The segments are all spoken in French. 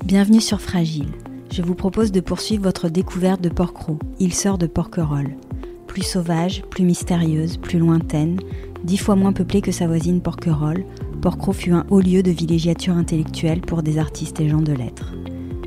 Bienvenue sur Fragile. Je vous propose de poursuivre votre découverte de Porquerolles, île sœur de Porquerolles. Plus sauvage, plus mystérieuse, plus lointaine, 10 fois moins peuplée que sa voisine Porquerolles, Porquerolles fut un haut lieu de villégiature intellectuelle pour des artistes et gens de lettres.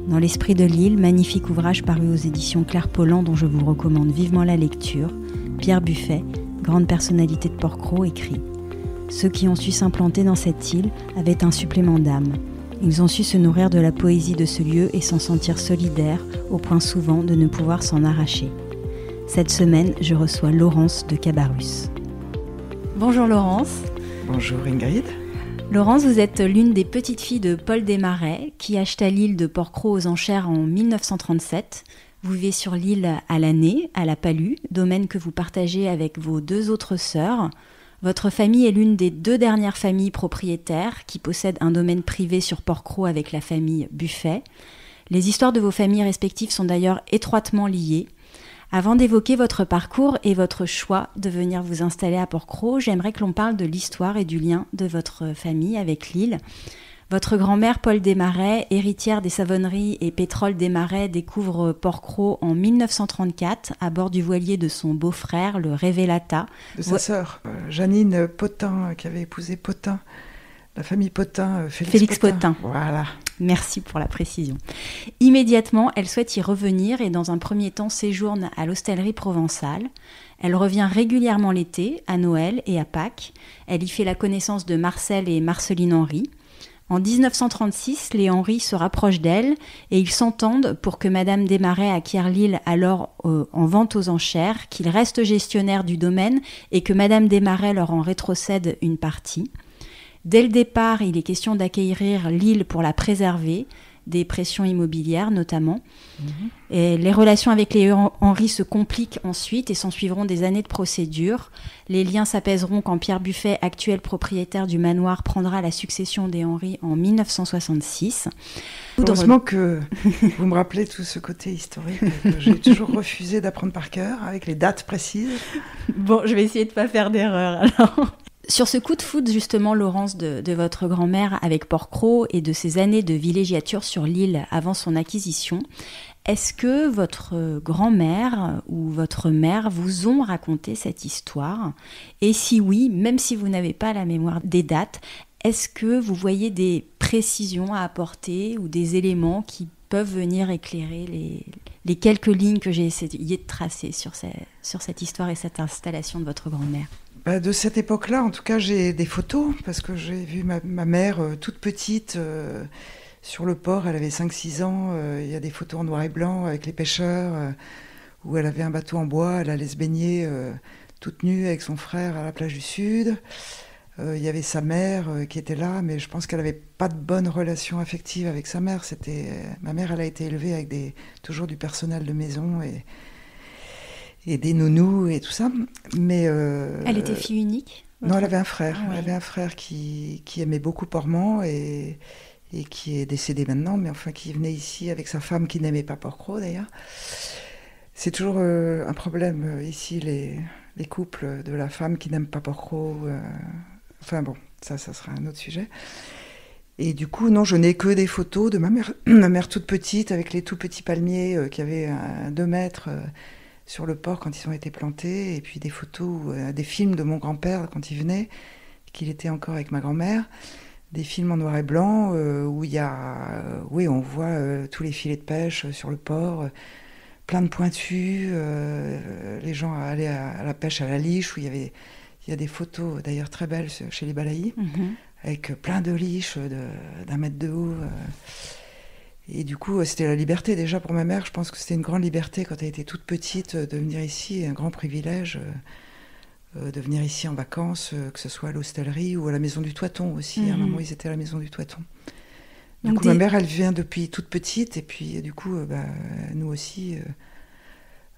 Dans l'esprit de l'île, magnifique ouvrage paru aux éditions Claire Pollan dont je vous recommande vivement la lecture, Pierre Buffet, grande personnalité de Porquerolles, écrit « Ceux qui ont su s'implanter dans cette île avaient un supplément d'âme. Ils ont su se nourrir de la poésie de ce lieu et s'en sentir solidaires, au point souvent de ne pouvoir s'en arracher. » Cette semaine, je reçois Laurence de Cabarrus. Bonjour Laurence. Bonjour Ingrid. Laurence, vous êtes l'une des petites filles de Paul Desmarais qui acheta l'île de Porquerolles aux enchères en 1937. Vous vivez sur l'île à l'année, à la Palue, domaine que vous partagez avec vos 2 autres sœurs. Votre famille est l'une des 2 dernières familles propriétaires qui possèdent un domaine privé sur Porquerolles avec la famille Buffet. Les histoires de vos familles respectives sont d'ailleurs étroitement liées. Avant d'évoquer votre parcours et votre choix de venir vous installer à Porquerolles, j'aimerais que l'on parle de l'histoire et du lien de votre famille avec l'île. Votre grand-mère, Paul Desmarais, héritière des savonneries et pétrole Desmarais, découvre Porquerolles en 1934 à bord du voilier de son beau-frère, le Révélata. De sa sœur, Janine Potin, qui avait épousé Potin, la famille Potin, Félix Potin. Voilà. Merci pour la précision. Immédiatement, elle souhaite y revenir et dans un premier temps séjourne à l'hostellerie provençale. Elle revient régulièrement l'été, à Noël et à Pâques. Elle y fait la connaissance de Marcel et Marceline Henry. En 1936, les Henry se rapprochent d'elle et ils s'entendent pour que Madame Desmarais acquiert l'île alors en vente aux enchères, qu'il reste gestionnaire du domaine et que Madame Desmarais leur en rétrocède une partie. Dès le départ, il est question d'acquérir l'île pour la préserver, des pressions immobilières notamment. Et les relations avec les Henry se compliquent ensuite et s'ensuivront des années de procédure. Les liens s'apaiseront quand Pierre Buffet, actuel propriétaire du manoir, prendra la succession des Henry en 1966. Heureusement que vous me rappelez tout ce côté historique que j'ai toujours refusé d'apprendre par cœur, avec les dates précises. Bon, je vais essayer de ne pas faire d'erreur alors. Sur ce coup de foudre, justement, Laurence, de votre grand-mère avec Porquerolles et de ses années de villégiature sur l'île avant son acquisition, est-ce que votre grand-mère ou votre mère vous ont raconté cette histoire ? Et si oui, même si vous n'avez pas la mémoire des dates, est-ce que vous voyez des précisions à apporter ou des éléments qui peuvent venir éclairer les quelques lignes que j'ai essayé de tracer sur cette histoire et cette installation de votre grand-mère ? De cette époque-là, en tout cas, j'ai des photos, parce que j'ai vu ma mère toute petite sur le port, elle avait 5-6 ans, il y a des photos en noir et blanc avec les pêcheurs, où elle avait un bateau en bois, elle allait se baigner toute nue avec son frère à la plage du Sud. Il y avait sa mère qui était là, mais je pense qu'elle n'avait pas de bonne relation affective avec sa mère. Ma mère, elle a été élevée avec toujours du personnel de maison et des nounous et tout ça. Mais, elle était fille unique ? Non, elle avait un frère. Ah, ouais. Elle avait un frère qui aimait beaucoup Portman et qui est décédé maintenant, mais enfin qui venait ici avec sa femme qui n'aimait pas Porquerolles d'ailleurs. C'est toujours un problème ici, les couples de la femme qui n'aime pas Porquerolles. Enfin bon, ça sera un autre sujet. Et du coup, non, je n'ai que des photos de ma mère toute petite avec les tout petits palmiers qui avaient 2 mètres sur le port quand ils ont été plantés, et puis des photos, des films de mon grand-père quand il venait, qu'il était encore avec ma grand-mère, des films en noir et blanc où il y a, on voit tous les filets de pêche sur le port, plein de pointus, les gens allaient à la pêche à la liche, où il y a des photos d'ailleurs très belles chez les Balaïs, avec plein de liches d'1 mètre de haut. Et du coup, c'était la liberté déjà pour ma mère. Je pense que c'était une grande liberté quand elle était toute petite de venir ici, un grand privilège de venir ici en vacances, que ce soit à l'hostellerie ou à la maison du Toiton aussi. À un moment, ils étaient à la maison du Toiton. Du coup, ma mère, elle vient depuis toute petite, et puis du coup, nous aussi,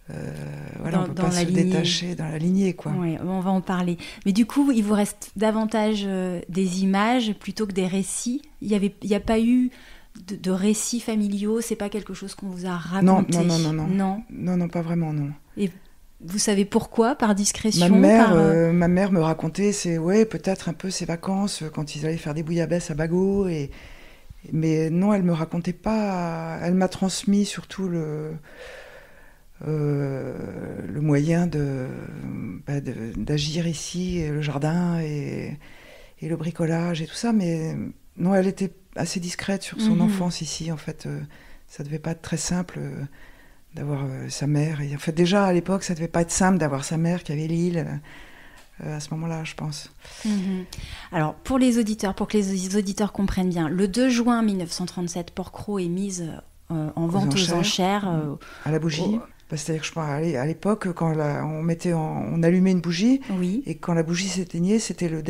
on ne peut pas se détacher dans la lignée, quoi. Oui, on va en parler. Mais du coup, il vous reste davantage des images plutôt que des récits. Il n'y a pas eu de récits familiaux, c'est pas quelque chose qu'on vous a raconté. Non, pas vraiment, non. Et vous savez pourquoi, par discrétion? Ma mère me racontait, peut-être un peu ses vacances quand ils allaient faire des bouillabaisse à Bagot, et Mais non, elle me racontait pas. Elle m'a transmis surtout le moyen d'agir ici, et le jardin et le bricolage et tout ça. Mais non, elle était assez discrète sur son enfance ici. En fait, ça devait pas être très simple d'avoir sa mère. Et en fait, déjà à l'époque, ça devait pas être simple d'avoir sa mère qui avait l'île. À ce moment-là, je pense. Alors, pour que les auditeurs comprennent bien, le 2 juin 1937, Porquerolles est mise en vente aux enchères. À la bougie. C'est-à-dire que je pense, à l'époque, quand on allumait une bougie, et quand la bougie s'éteignait, c'était la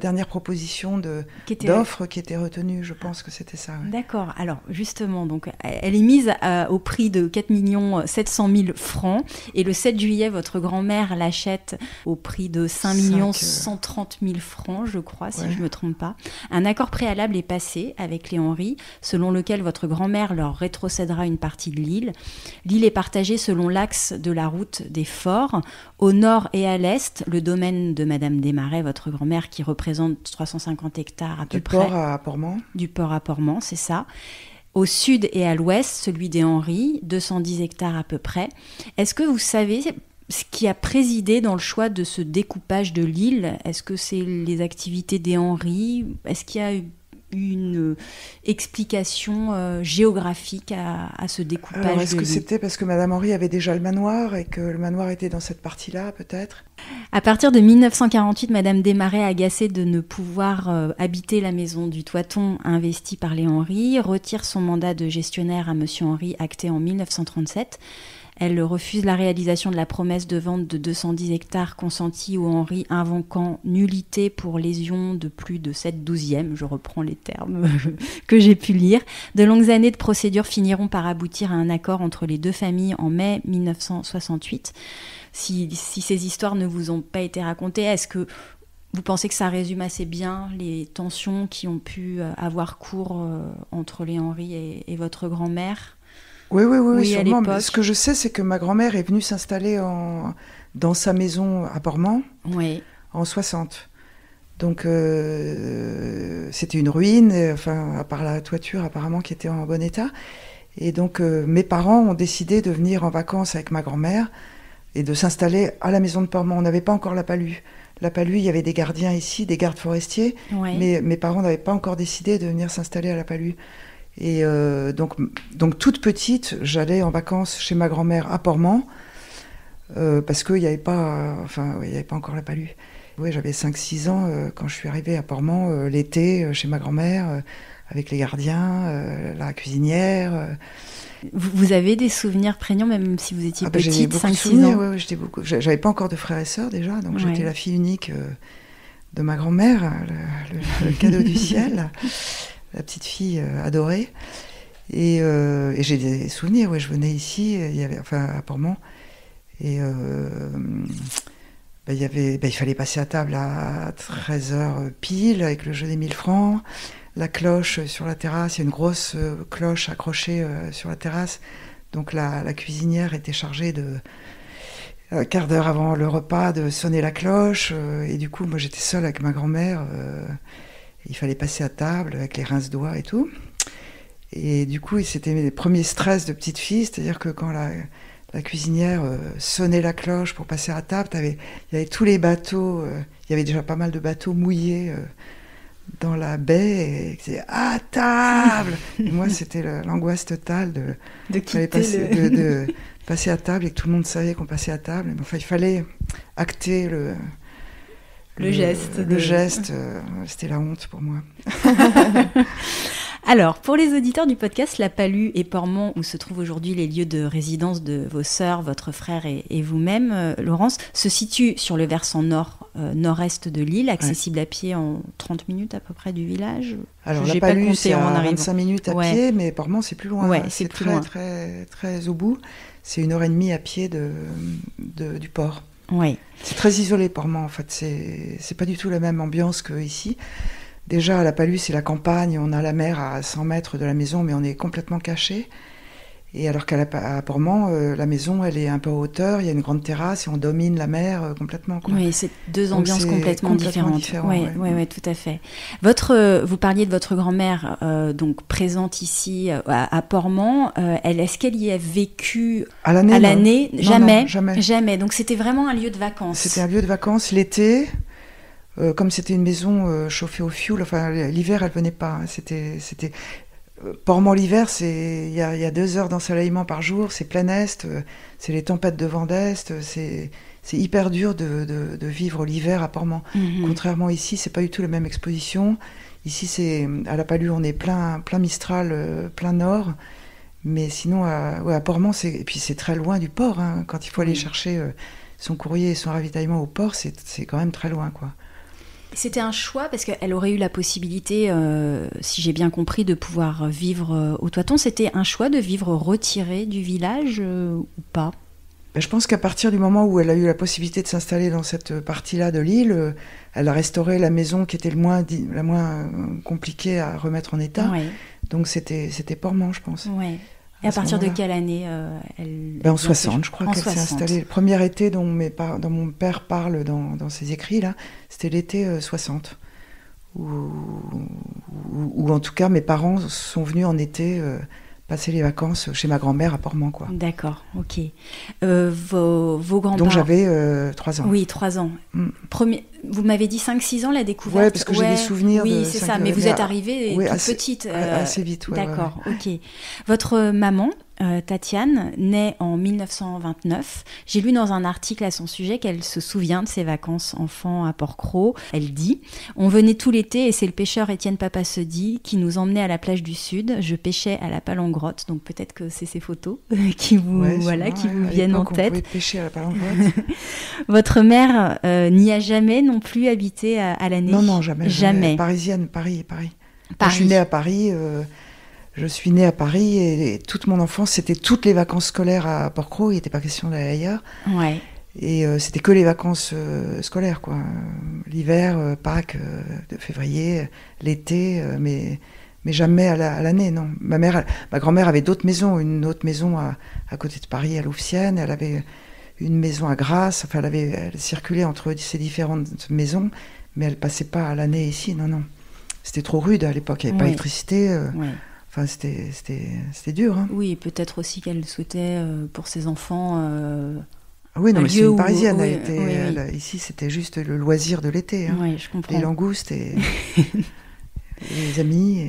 dernière proposition d'offre qui était retenue. Je pense que c'était ça. Ouais. D'accord. Alors, justement, donc, elle est mise au prix de 4 700 000 francs. Et le 7 juillet, votre grand-mère l'achète au prix de 5 130 000 francs, je crois, si je ne me trompe pas. Un accord préalable est passé avec les Henry, selon lequel votre grand-mère leur rétrocédera une partie de l'île. L'île est partagée selon l'axe de la route des forts. Au nord et à l'est, le domaine de Madame Desmarais, votre grand-mère, qui représente 350 hectares à peu près. Du port à Portmont. Du port à Portmont, c'est ça. Au sud et à l'ouest, celui des Henry, 210 hectares à peu près. Est-ce que vous savez ce qui a présidé dans le choix de ce découpage de l'île? Est-ce que c'est les activités des Henry? Est-ce qu'il y a une explication géographique à ce découpage? Alors, est-ce que c'était parce que Madame Henry avait déjà le manoir et que le manoir était dans cette partie-là, peut-être? À partir de 1948, Madame Desmarais, agacée de ne pouvoir habiter la maison du Toiton investie par les Henry, retire son mandat de gestionnaire à Monsieur Henry, acté en 1937. Elle refuse la réalisation de la promesse de vente de 210 hectares consentie aux Henry, invoquant nullité pour lésion de plus de 7/12e. Je reprends les termes que j'ai pu lire. De longues années de procédures finiront par aboutir à un accord entre les deux familles en mai 1968. Si ces histoires ne vous ont pas été racontées, est-ce que vous pensez que ça résume assez bien les tensions qui ont pu avoir cours entre les Henry et votre grand-mère ? Oui, sûrement. Ce que je sais, c'est que ma grand-mère est venue s'installer dans sa maison à Portmont en 60. Donc, c'était une ruine, à part la toiture apparemment qui était en bon état. Et donc, mes parents ont décidé de venir en vacances avec ma grand-mère et de s'installer à la maison de Portmont. On n'avait pas encore la Palue. La Palue, il y avait des gardiens ici, des gardes forestiers, mais mes parents n'avaient pas encore décidé de venir s'installer à la Palue. Et donc toute petite, j'allais en vacances chez ma grand-mère à Portmont, parce qu'il n'y avait pas, il y avait pas encore la Palue. Oui, j'avais 5-6 ans quand je suis arrivée à Portmont, l'été, chez ma grand-mère, avec les gardiens, la cuisinière. Vous avez des souvenirs prégnants, même si vous étiez petite, 5-6 ans? Oui, j'étais beaucoup. J'avais pas encore de frères et sœurs déjà, donc j'étais la fille unique de ma grand-mère, le cadeau du ciel. La petite fille adorée. Et j'ai des souvenirs, je venais ici, à Portmont, et il fallait passer à table à 13h pile, avec le jeu des 1000 francs, la cloche sur la terrasse, il y a une grosse cloche accrochée sur la terrasse, donc la cuisinière était chargée de, un quart d'heure avant le repas, de sonner la cloche, et du coup, moi j'étais seule avec ma grand-mère, il fallait passer à table avec les rince-doigts et tout. Et du coup, c'était mes premiers stress de petite fille, c'est-à-dire que quand la cuisinière sonnait la cloche pour passer à table, il y avait tous les bateaux, il y avait déjà pas mal de bateaux mouillés dans la baie, et c'était à table. Et moi, c'était l'angoisse totale de passer à table et que tout le monde savait qu'on passait à table. Mais enfin, il fallait acter le geste, c'était la honte pour moi. Alors, pour les auditeurs du podcast, La Palue et Portmont, où se trouvent aujourd'hui les lieux de résidence de vos sœurs, votre frère et vous-même, Laurence, se situe sur le versant nord-est de l'île, accessible à pied en 30 minutes à peu près du village. Alors, La Palue, c'est à 25 minutes à pied, mais Portmont, c'est plus loin. Ouais, c'est plus loin. Très, très au bout. C'est 1h30 à pied du port. Oui. C'est très isolé, Portmont, en fait. C'est pas du tout la même ambiance qu'ici. Déjà, à la Palue, c'est la campagne, on a la mer à 100 mètres de la maison, mais on est complètement caché. Et alors à Portmont, la maison, elle est un peu en hauteur, il y a une grande terrasse et on domine la mer complètement, quoi. Oui, c'est deux ambiances complètement différentes. Oui, ouais. tout à fait. Vous parliez de votre grand-mère, donc présente ici à Portmont. Est-ce qu'elle y a vécu à l'année? Jamais. Non, jamais. Donc c'était vraiment un lieu de vacances. C'était un lieu de vacances l'été. Comme c'était une maison chauffée au fioul, enfin l'hiver elle venait pas. C'était Portmont l'hiver, il y a 2 heures d'ensoleillement par jour, c'est plein est, c'est les tempêtes de vent d'est, c'est hyper dur de vivre l'hiver à Portmont. Contrairement ici, c'est pas du tout la même exposition. Ici, à la Palue, on est plein Mistral, plein nord. Mais sinon, à Portmont, et puis c'est très loin du port. Hein. Quand il faut aller chercher son courrier et son ravitaillement au port, c'est quand même très loin, quoi. C'était un choix parce qu'elle aurait eu la possibilité, si j'ai bien compris, de pouvoir vivre au Toiton. C'était un choix de vivre retirée du village ou pas? Je pense qu'à partir du moment où elle a eu la possibilité de s'installer dans cette partie-là de l'île, elle a restauré la maison qui était la moins compliquée à remettre en état. Ouais. Donc c'était Portmont, je pense. Ouais. Et à partir de quelle année en 60, je crois qu'elle s'est installée. Le premier été dont mon père parle dans ses écrits, là, c'était l'été 60. Où en tout cas, mes parents sont venus en été passer les vacances chez ma grand-mère à Portmont, quoi. D'accord, ok. Vos grands-parents... Donc j'avais 3 ans. Oui, 3 ans. Vous m'avez dit 5-6 ans la découverte? Oui, parce que j'ai des souvenirs. Oui, c'est ça, mais vous êtes arrivée toute petite. Assez vite, D'accord, ok. Votre maman, Tatiane, naît en 1929. J'ai lu dans un article à son sujet qu'elle se souvient de ses vacances enfants à Port-Cros. Elle dit « On venait tout l'été et c'est le pêcheur Étienne Papasseudi qui nous emmenait à la plage du Sud. Je pêchais à la Palangrotte. » Donc peut-être que c'est ces photos qui vous viennent en tête. On pouvait pêcher à la Palangrotte. Votre mère n'y a jamais non plus habité à l'année? Non, jamais. Parisienne, Paris. Je suis née à Paris... Je suis née à Paris et toute mon enfance, c'était toutes les vacances scolaires à Port-Cros. Il n'était pas question d'aller ailleurs. Ouais. Et c'était que les vacances scolaires, quoi. L'hiver, Pâques, de février, l'été, mais jamais à l'année, non. Ma grand-mère avait d'autres maisons. Une autre maison à côté de Paris, à Louvciennes. Elle avait une maison à Grasse. Enfin, elle circulait entre ces différentes maisons, mais elle passait pas à l'année ici, non. C'était trop rude à l'époque. Il n'y avait pas d'électricité. Enfin, c'était dur. Hein. Oui, peut-être aussi qu'elle souhaitait pour ses enfants. Oui, non, mais c'est une Parisienne. Ici, c'était juste le loisir de l'été. Hein. Oui, je comprends. Les langoustes et les amis.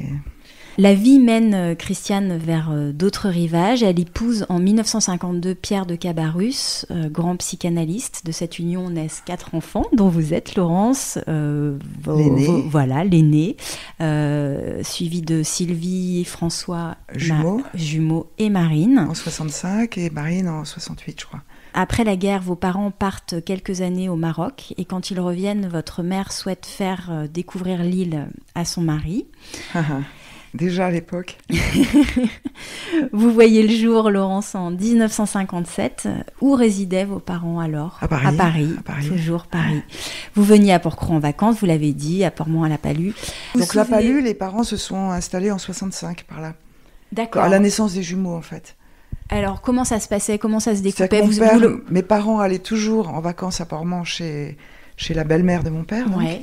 La vie mène Christiane vers d'autres rivages. Elle épouse en 1952 Pierre de Cabarrus, grand psychanalyste. De cette union naissent 4 enfants, dont vous êtes, Laurence, l'aîné, suivi de Sylvie, François, jumeaux et Marine. En 65 et Marine en 68, je crois. Après la guerre, vos parents partent quelques années au Maroc et quand ils reviennent, votre mère souhaite faire découvrir l'île à son mari. Déjà à l'époque. Vous voyez le jour, Laurence, en 1957. Où résidaient vos parents alors? À Paris. Toujours Paris. Vous veniez à Port-Cros en vacances, vous l'avez dit, à Portmont, à la Palue. Donc la Palue, les parents se sont installés en 65 par là. D'accord. À la naissance des jumeaux, en fait. Alors, comment ça se passait? Comment ça se découpait? Mes parents allaient toujours en vacances à Portmont chez la belle-mère de mon père. Donc. Ouais.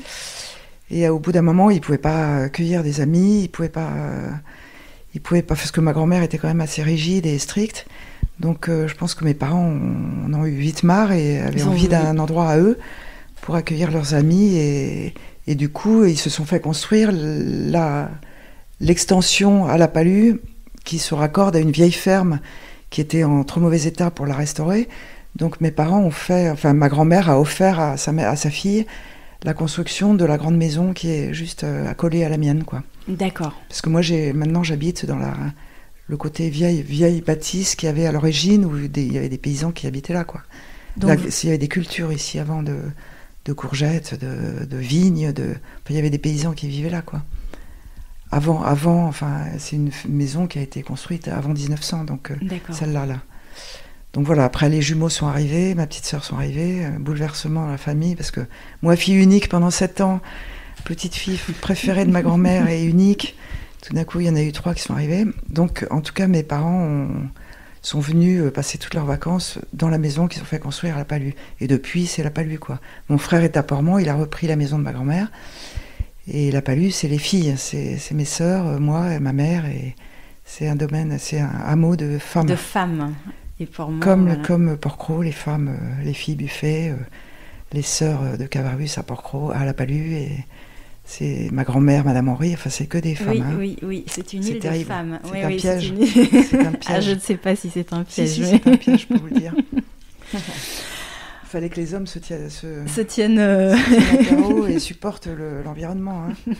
Et au bout d'un moment, ils ne pouvaient pas accueillir des amis, ils pouvaient pas parce que ma grand-mère était quand même assez rigide et stricte. Donc je pense que mes parents en ont eu vite marre et avaient envie d'un endroit à eux pour accueillir leurs amis. Et du coup, ils se sont fait construire l'extension à la Palue qui se raccorde à une vieille ferme qui était en trop mauvais état pour la restaurer. Donc mes parents ma grand-mère a offert à sa fille la construction de la grande maison qui est juste accolée à la mienne, quoi. D'accord. Parce que moi, maintenant, j'habite dans le côté vieille bâtisse qu'il y avait à l'origine, où il y avait des paysans qui habitaient là, quoi. Donc, il y avait des cultures ici avant de courgettes, de vignes, il y avait des paysans qui vivaient là, quoi. Avant, c'est une maison qui a été construite avant 1900, donc celle-là, là. Donc voilà, après les jumeaux sont arrivés, ma petite sœur sont arrivées, bouleversement dans la famille, parce que moi, fille unique pendant 7 ans, petite fille préférée de ma grand-mère et unique, tout d'un coup, il y en a eu 3 qui sont arrivés. Donc, en tout cas, mes parents sont venus passer toutes leurs vacances dans la maison qu'ils ont fait construire à La Palud. Et depuis, c'est La Palud, quoi. Mon frère est à Portmont, il a repris la maison de ma grand-mère. Et La Palud, c'est les filles, c'est mes sœurs, moi et ma mère. Et c'est un domaine, c'est un hameau de femmes. De femmes. Et Portmont, comme Porquerolles, les femmes, les filles Buffet, les sœurs de Cavarus à Porquerolles, à La Palud. Et c'est ma grand-mère, Madame Henri, enfin c'est que des femmes. Oui, c'est une île de femmes. C'est un piège. C'est un piège. Ah, je ne sais pas si c'est un piège. Si, c'est un piège, je peux vous le dire. Il fallait que les hommes se tiennent à carreau et supportent l'environnement. Hein.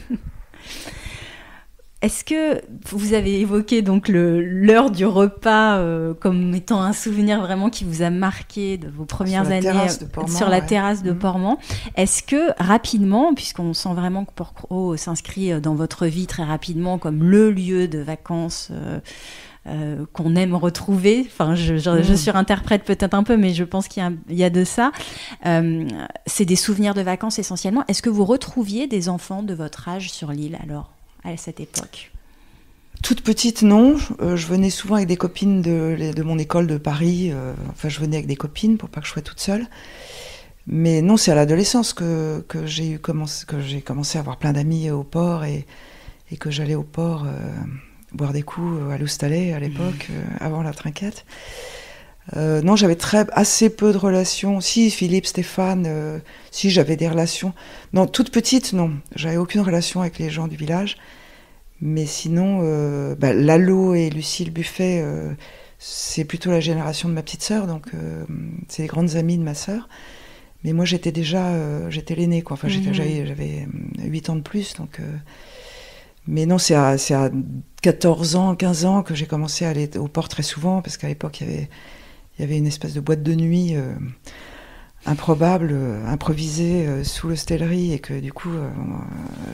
Est-ce que vous avez évoqué donc l'heure du repas comme étant un souvenir vraiment qui vous a marqué de vos premières années sur la terrasse de Portmont. Est-ce que rapidement, puisqu'on sent vraiment que Porquerolles s'inscrit dans votre vie très rapidement comme le lieu de vacances qu'on aime retrouver, enfin je surinterprète peut-être un peu, mais je pense qu'il y a de ça, c'est des souvenirs de vacances essentiellement. Est-ce que vous retrouviez des enfants de votre âge sur l'île alors à cette époque? Toute petite, non. Je venais souvent avec des copines de mon école de Paris. Enfin, je venais avec des copines pour pas que je sois toute seule. Mais non, c'est à l'adolescence que j'ai commencé à avoir plein d'amis au port et que j'allais au port boire des coups à l'Oustalais à l'époque, avant la trinquette. Non, j'avais assez peu de relations. Si, Philippe, Stéphane, si, j'avais des relations. Non, toute petite, non. J'avais aucune relation avec les gens du village. Mais sinon, Lalo et Lucille Buffet, c'est plutôt la génération de ma petite sœur, donc c'est les grandes amies de ma sœur. Mais moi, j'étais l'aînée, quoi. Enfin, j'avais 8 ans de plus, donc... Mais non, c'est à 14 ans, 15 ans que j'ai commencé à aller au port très souvent, parce qu'à l'époque, il y avait une espèce de boîte de nuit improbable, improvisée sous l'hostellerie, et que du coup,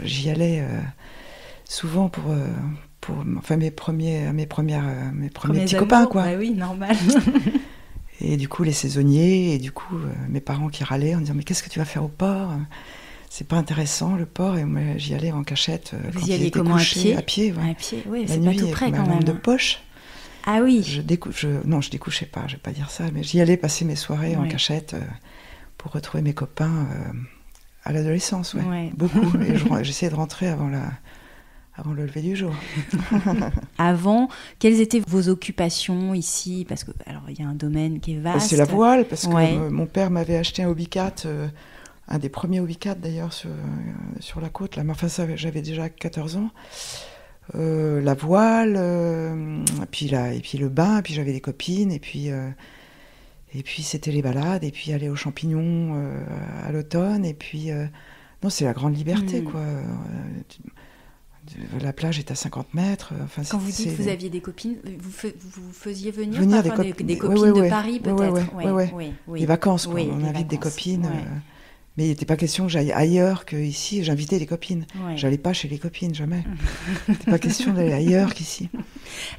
j'y allais souvent pour enfin mes premiers petits copains, quoi. Bah oui, normal. Et du coup, les saisonniers, et du coup, mes parents qui râlaient en disant « Mais qu'est-ce que tu vas faire au port ? C'est pas intéressant, le port. » Et moi, j'y allais en cachette. Vous y alliez comment, couché, à pied, ouais. À pied, oui, c'est pas tout près quand même. Lampe de poche. Ah oui. Non, je découchais pas, je vais pas dire ça, mais j'y allais passer mes soirées en cachette pour retrouver mes copains à l'adolescence, beaucoup. Et j'essayais de rentrer avant le lever du jour. Avant, quelles étaient vos occupations ici? Parce que, alors, il y a un domaine qui est vaste. C'est la voile, parce que mon père m'avait acheté un hobbycat, un des premiers hobbycats d'ailleurs sur la côte. Là. Mais enfin, ça, j'avais déjà 14 ans. La voile, et puis le bain, et puis j'avais des copines, et puis c'était les balades, et puis aller aux champignons à l'automne, et puis... non, c'est la grande liberté, quoi. La plage est à 50 mètres. Enfin, quand vous dites que vous aviez des copines, vous faisiez venir des copines de Paris, peut-être. Oui. Les vacances, quoi. On invite des copines. Mais il n'était pas question que j'aille ailleurs qu'ici. J'invitais des copines. J'allais pas chez les copines, jamais. Il n'était pas question d'aller ailleurs qu'ici.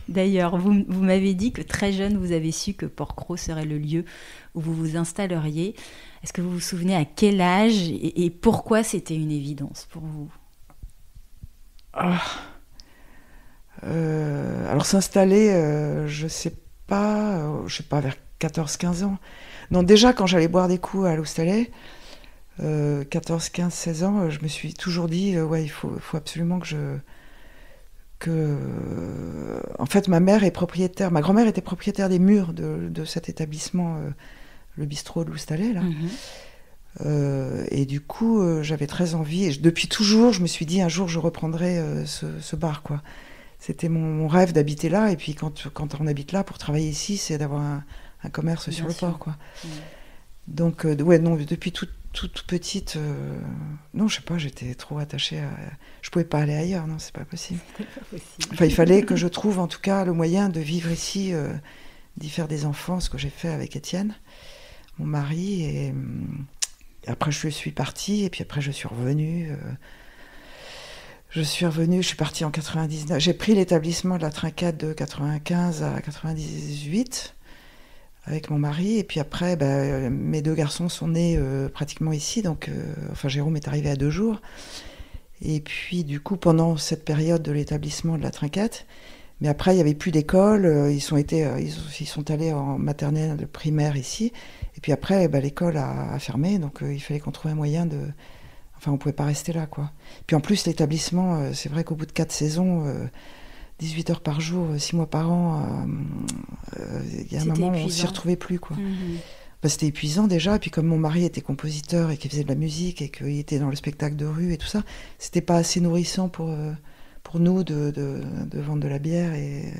D'ailleurs, vous m'avez dit que très jeune, vous avez su que Porquerolles serait le lieu où vous vous installeriez. Est-ce que vous vous souvenez à quel âge et pourquoi c'était une évidence pour vous? Alors s'installer, je sais pas, vers 14-15 ans. Non, déjà quand j'allais boire des coups à l'Oustalais, 14, 15, 16 ans, je me suis toujours dit, il faut absolument en fait, ma grand-mère était propriétaire des murs de cet établissement, le bistrot de l'Oustalais, là. Et du coup, j'avais très envie. Et depuis toujours, je me suis dit, un jour, je reprendrai ce bar, quoi. C'était mon rêve d'habiter là. Et puis, quand on habite là, pour travailler ici, c'est d'avoir un commerce sur le port, quoi. Donc, non, depuis toute petite, non, je sais pas, j'étais trop attachée à... Je pouvais pas aller ailleurs, non, c'est pas possible. Enfin, il fallait que je trouve, en tout cas, le moyen de vivre ici, d'y faire des enfants, ce que j'ai fait avec Étienne, mon mari, et après je suis partie, et puis après je suis revenue. Je suis partie en 99. J'ai pris l'établissement de la Trinquette de 95 à 98 avec mon mari, et puis après, mes deux garçons sont nés pratiquement ici, donc Jérôme est arrivé à 2 jours. Et puis du coup, pendant cette période de l'établissement de la Trinquette, Mais après, il n'y avait plus d'école. Ils sont allés en maternelle primaire ici. Et puis après, l'école a fermé. Donc, il fallait qu'on trouve un moyen de... Enfin, on ne pouvait pas rester là, quoi. Puis en plus, l'établissement, c'est vrai qu'au bout de 4 saisons, 18 heures par jour, 6 mois par an, il y a un moment où on ne s'y retrouvait plus, quoi. C'était épuisant déjà. Et puis comme mon mari était compositeur et qu'il faisait de la musique et qu'il était dans le spectacle de rue et tout ça, c'était pas assez nourrissant pour nous de vendre de la bière et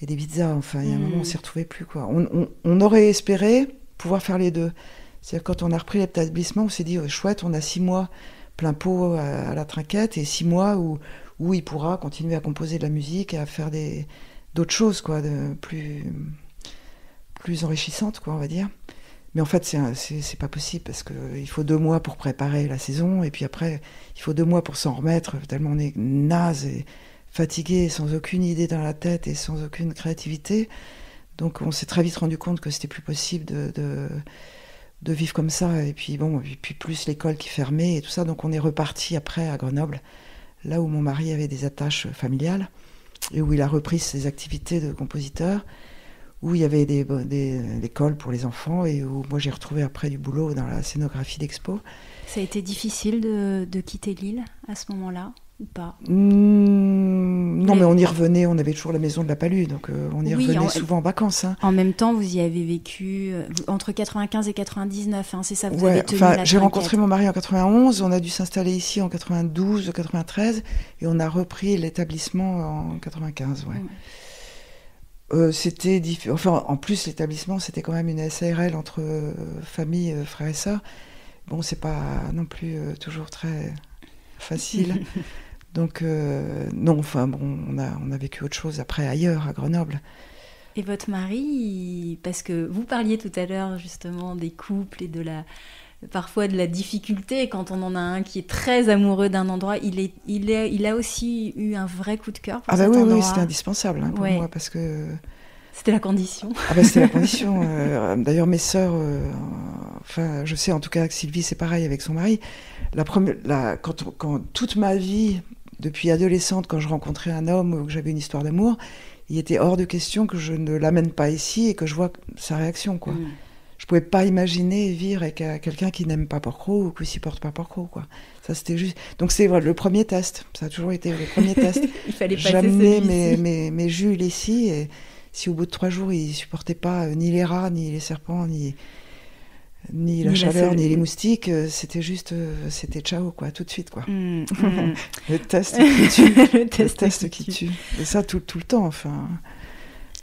des pizzas. Enfin, il y a un moment où on s'y retrouvait plus, quoi. On aurait espéré pouvoir faire les deux. C'est-à-dire quand on a repris l'établissement, on s'est dit chouette, on a 6 mois plein pot à la trinquette et 6 mois où il pourra continuer à composer de la musique et à faire d'autres choses, quoi, de plus enrichissantes, quoi, on va dire. Mais en fait, c'est pas possible parce qu'il faut 2 mois pour préparer la saison et puis après, il faut 2 mois pour s'en remettre tellement on est naze et fatigué, sans aucune idée dans la tête et sans aucune créativité. Donc on s'est très vite rendu compte que c'était plus possible de vivre comme ça. Et puis bon, puis plus l'école qui fermait et tout ça. Donc on est reparti après à Grenoble, là où mon mari avait des attaches familiales et où il a repris ses activités de compositeur, où il y avait l'école pour les enfants et où moi j'ai retrouvé après du boulot dans la scénographie d'expo. Ça a été difficile de quitter l'île à ce moment-là ou pas? Non, mais on y revenait, on avait toujours la maison de la Palue, donc on y revenait souvent en vacances. Hein. En même temps, vous y avez vécu entre 95 et 99, hein, c'est ça, vous avez tenu la j'ai rencontré mon mari en 91, on a dû s'installer ici en 92, 93, et on a repris l'établissement en 95, c'était différent. Enfin, en plus, l'établissement, c'était quand même une SARL entre famille, frères et sœurs. Bon, c'est pas non plus toujours très facile. Donc, non, enfin, bon, on a vécu autre chose après ailleurs, à Grenoble. Et votre mari, parce que vous parliez tout à l'heure justement des couples et parfois de la difficulté quand on en a un qui est très amoureux d'un endroit, il a aussi eu un vrai coup de cœur pour cet endroit. Oui, c'était indispensable pour moi parce que... C'était la condition. C'était la condition. D'ailleurs, mes sœurs, enfin, je sais en tout cas que Sylvie, c'est pareil avec son mari. Quand toute ma vie, depuis adolescente, quand je rencontrais un homme ou que j'avais une histoire d'amour, il était hors de question que je ne l'amène pas ici et que je vois sa réaction, quoi. Je pouvais pas imaginer vivre avec quelqu'un qui n'aime pas Porquerolles ou qui supporte pas Porquerolles, quoi. Ça, c'était juste. Donc c'est le premier test. Ça a toujours été le premier test. Il fallait passer j'amenais mes Jules ici et si au bout de 3 jours il supportait pas ni les rats, ni les serpents, ni la chaleur, ni les moustiques, c'était ciao, quoi, tout de suite, quoi. Le test qui tue. Le test qui tue. Et ça tout le temps, enfin.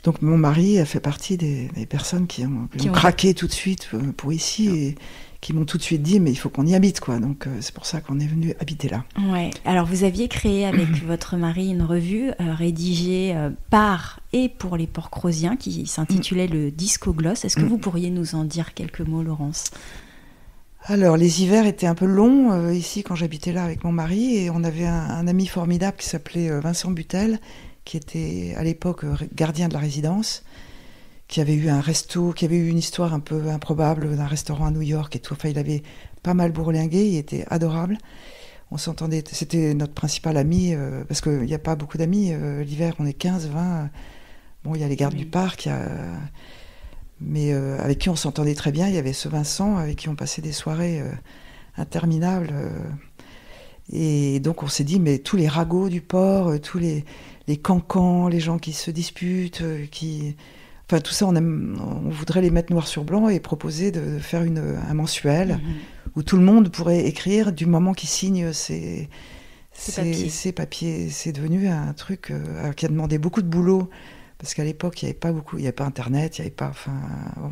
Donc mon mari a fait partie des personnes qui ont craqué tout de suite pour ici et qui m'ont tout de suite dit mais il faut qu'on y habite, quoi. Donc c'est pour ça qu'on est venu habiter là. Ouais. Alors vous aviez créé avec votre mari une revue rédigée par et pour les Porquerolliens qui s'intitulait le Disco Gloss. Est-ce que vous pourriez nous en dire quelques mots, Laurence ? Alors les hivers étaient un peu longs ici quand j'habitais là avec mon mari et on avait un ami formidable qui s'appelait Vincent Butel, qui était à l'époque gardien de la résidence, qui avait eu un resto, qui avait eu une histoire un peu improbable d'un restaurant à New York et tout. Enfin, il avait pas mal bourlingué, il était adorable. On s'entendait, c'était notre principal ami, parce qu'il n'y a pas beaucoup d'amis. L'hiver, on est 15, 20. Bon, il y a les gardes du parc, mais avec qui on s'entendait très bien. Il y avait ce Vincent, avec qui on passait des soirées interminables. Et donc, on s'est dit, mais tous les ragots du port, tous les cancans, les gens qui se disputent, enfin tout ça, on voudrait les mettre noir sur blanc et proposer de faire un mensuel où tout le monde pourrait écrire du moment qu'il signe ses papiers. C'est devenu un truc qui a demandé beaucoup de boulot parce qu'à l'époque il n'y avait pas Internet, il y avait pas, enfin